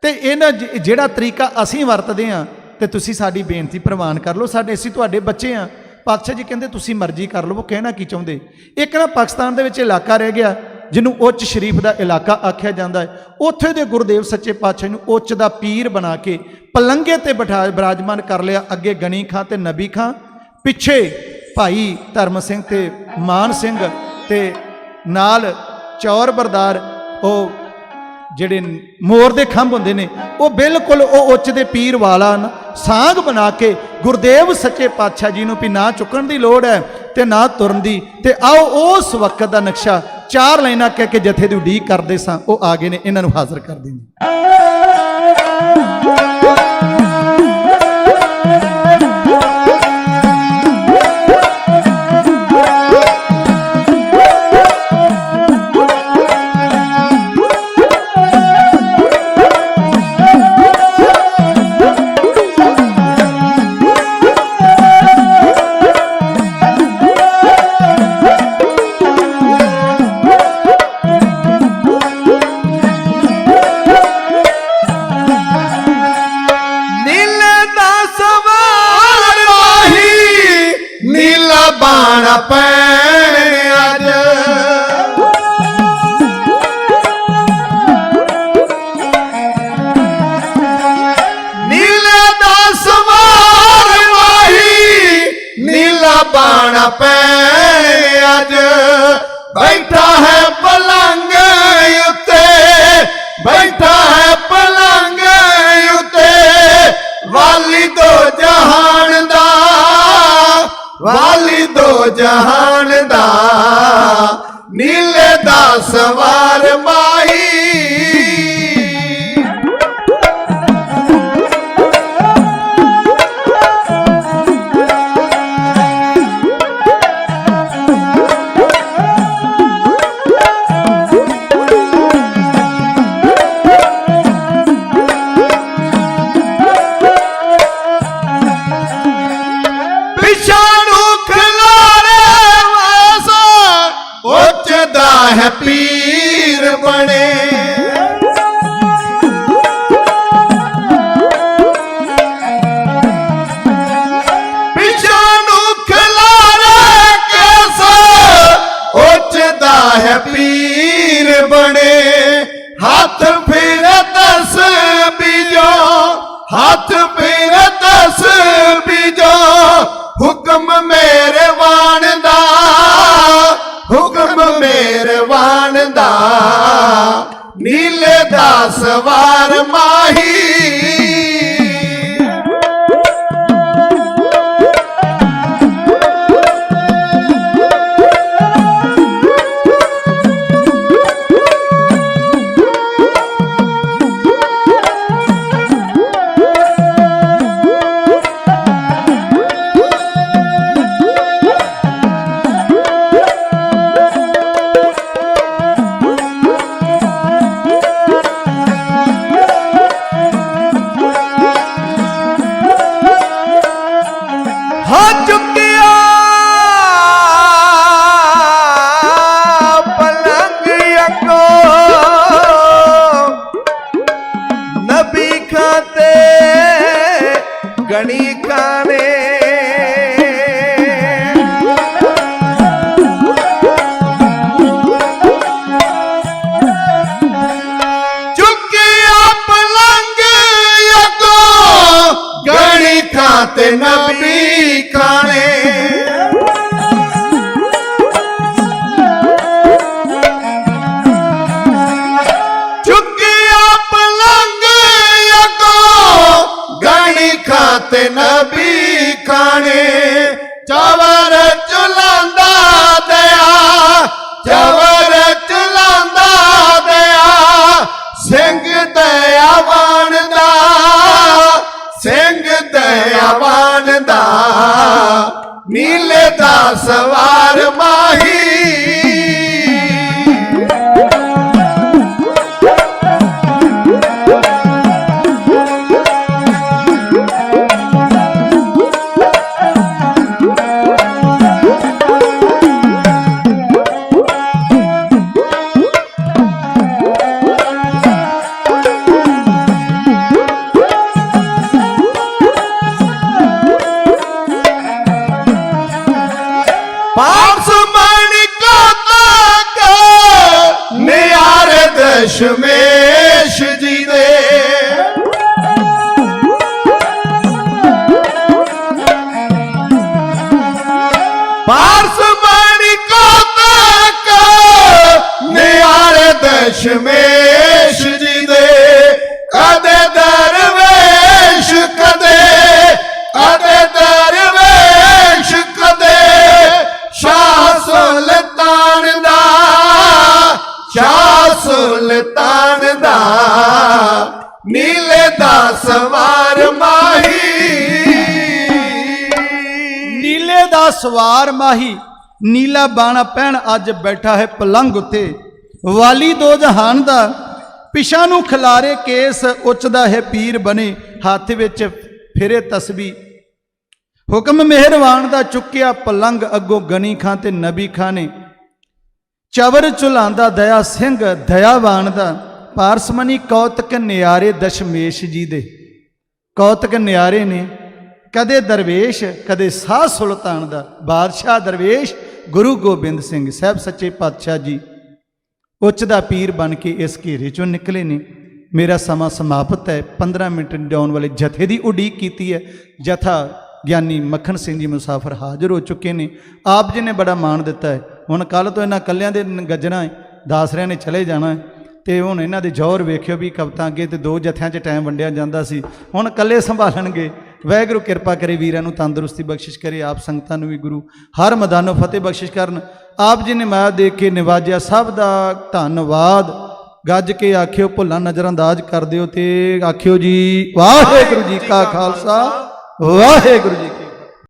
तो इन्हां जिहड़ा तरीका असीं वरतदे हां ते तुसीं साडी बेनती प्रवान कर लो। साडे असीं तुहाडे बच्चे हां। पातशाह जी कहंदे तुसीं मर्जी कर लो, वो कहना की चाहुंदे। एक ना पाकिस्तान दे विच इलाका रह गया जिन्हों उच्च शरीफ का इलाका आख्या जाता है, उत्थे दे गुरदेव सच्चे पातशाह नूं उच्च दा पीर बना के पलंगे ते बिठा विराजमान कर लिया। अगे गनी खां ते नबी खां, पिछे भाई धर्म सिंह ते मान सिंह ते नाल चौर बरदार, वो जिहड़े मोर दे खंभ हुंदे ने, वो बिल्कुल वो उच्च दे पीर वाला सांग बना के गुरदेव सच्चे पातशाह जी नूं भी ना चुकण दी लोड़ है ते ना तुरन दी। ते आओ उस वक्त दा नक्शा 4 लाइनां कह के जथे दी उडीक करदे सां, वो आ गए ने, इन्हां नूं हाज़र कर देंगे। बैठा है पलंग उत्ते, बैठा है पलंग उत्ते, वाली दो जहान दा, वाली दो जहान दा, नीले दा सवार माही। है पीर बने, पिछानू खिलारे कैसा उचदा है पीर बने। हाथ फिर 10 बीजो, हाथ फिर 10 बीजो, हुक्म मेरे वाण दा, हुक्म मेरे वाण दा, नीले दा सवार माही। नीले दा सवार माही दशमेश जी दे पारस बाणी को तक नियारे दशमेश जी दे कदे दरवेश कदे दरवेश कदे शाह सुल्तान दा शाह सुल्तान दा नीले दा सवार माही नीले दा सवार माही नीला बाणा पहन अज बैठा है पलंग उत्ते वाली दो जहान दा पिछा नूं खिलारे केस उचदा है पीर बने हथ विच फिरे तस्बी हुक्म मेहरवान दा चुक्या पलंग अगों गनी खां ते नबी खां ने चवर झुलांदा दया सिंह दयावान दा पारसमनी कौतक नियारे दशमेश जी दे कौतक नियारे ने कदे दरवेश कदे शाह सुल्तान दा बादशाह दरवेश गुरु गोबिंद सिंह साहब सच्चे पातशाह जी उच्च दा पीर बन के इस घेरे चों निकले ने। मेरा समा समाप्त है। 15 मिनट आने वाले जथे की उड़ीक की है। जथा ਗਿਆਨੀ ਮੱਖਣ ਸਿੰਘ ਜੀ ਮੁਸਾਫਰ ਹਾਜ਼ਰ ਹੋ ਚੁੱਕੇ ਨੇ। ਆਪ ਜੀ ਨੇ ਬੜਾ ਮਾਣ ਦਿੱਤਾ ਹੈ। ਹੁਣ ਕੱਲ ਤੋਂ ਇਹਨਾਂ ਕੱਲਿਆਂ ਦੇ ਗੱਜਣਾ ਹੈ, ਦਾਸਰਿਆਂ ਨੇ ਚਲੇ ਜਾਣਾ ਹੈ ਤੇ ਹੁਣ ਇਹਨਾਂ ਦੇ ਜੌਹਰ ਵੇਖਿਓ ਵੀ ਕਵਤਾਂ ਅੱਗੇ ਤੇ 2 ਜਥਿਆਂ 'ਚ ਟਾਈਮ ਵੰਡਿਆ ਜਾਂਦਾ ਸੀ, ਹੁਣ ਕੱਲੇ ਸੰਭਾਲਣਗੇ। ਵਾਹਿਗੁਰੂ ਕਿਰਪਾ ਕਰੇ, ਵੀਰਾਂ ਨੂੰ ਤੰਦਰੁਸਤੀ ਬਖਸ਼ਿਸ਼ ਕਰੇ, ਆਪ ਸੰਗਤਾਂ ਨੂੰ ਵੀ ਗੁਰੂ ਹਰ ਮੈਦਾਨੋਂ ਫਤਿਹ ਬਖਸ਼ਿਸ਼ ਕਰਨ। ਆਪ ਜੀ ਨੇ ਮਾਇਆ ਦੇ ਕੇ ਨਿਵਾਜਿਆ, ਸਭ ਦਾ ਧੰਨਵਾਦ। ਗੱਜ ਕੇ ਆਖਿਓ, ਭੁੱਲਾਂ ਨਜ਼ਰਅੰਦਾਜ਼ ਕਰ ਦਿਓ ਤੇ ਆਖਿਓ ਜੀ ਵਾਹਿਗੁਰੂ ਜੀ ਕਾ ਖਾਲਸਾ ਵਾਹਿਗੁਰੂ ਜੀ।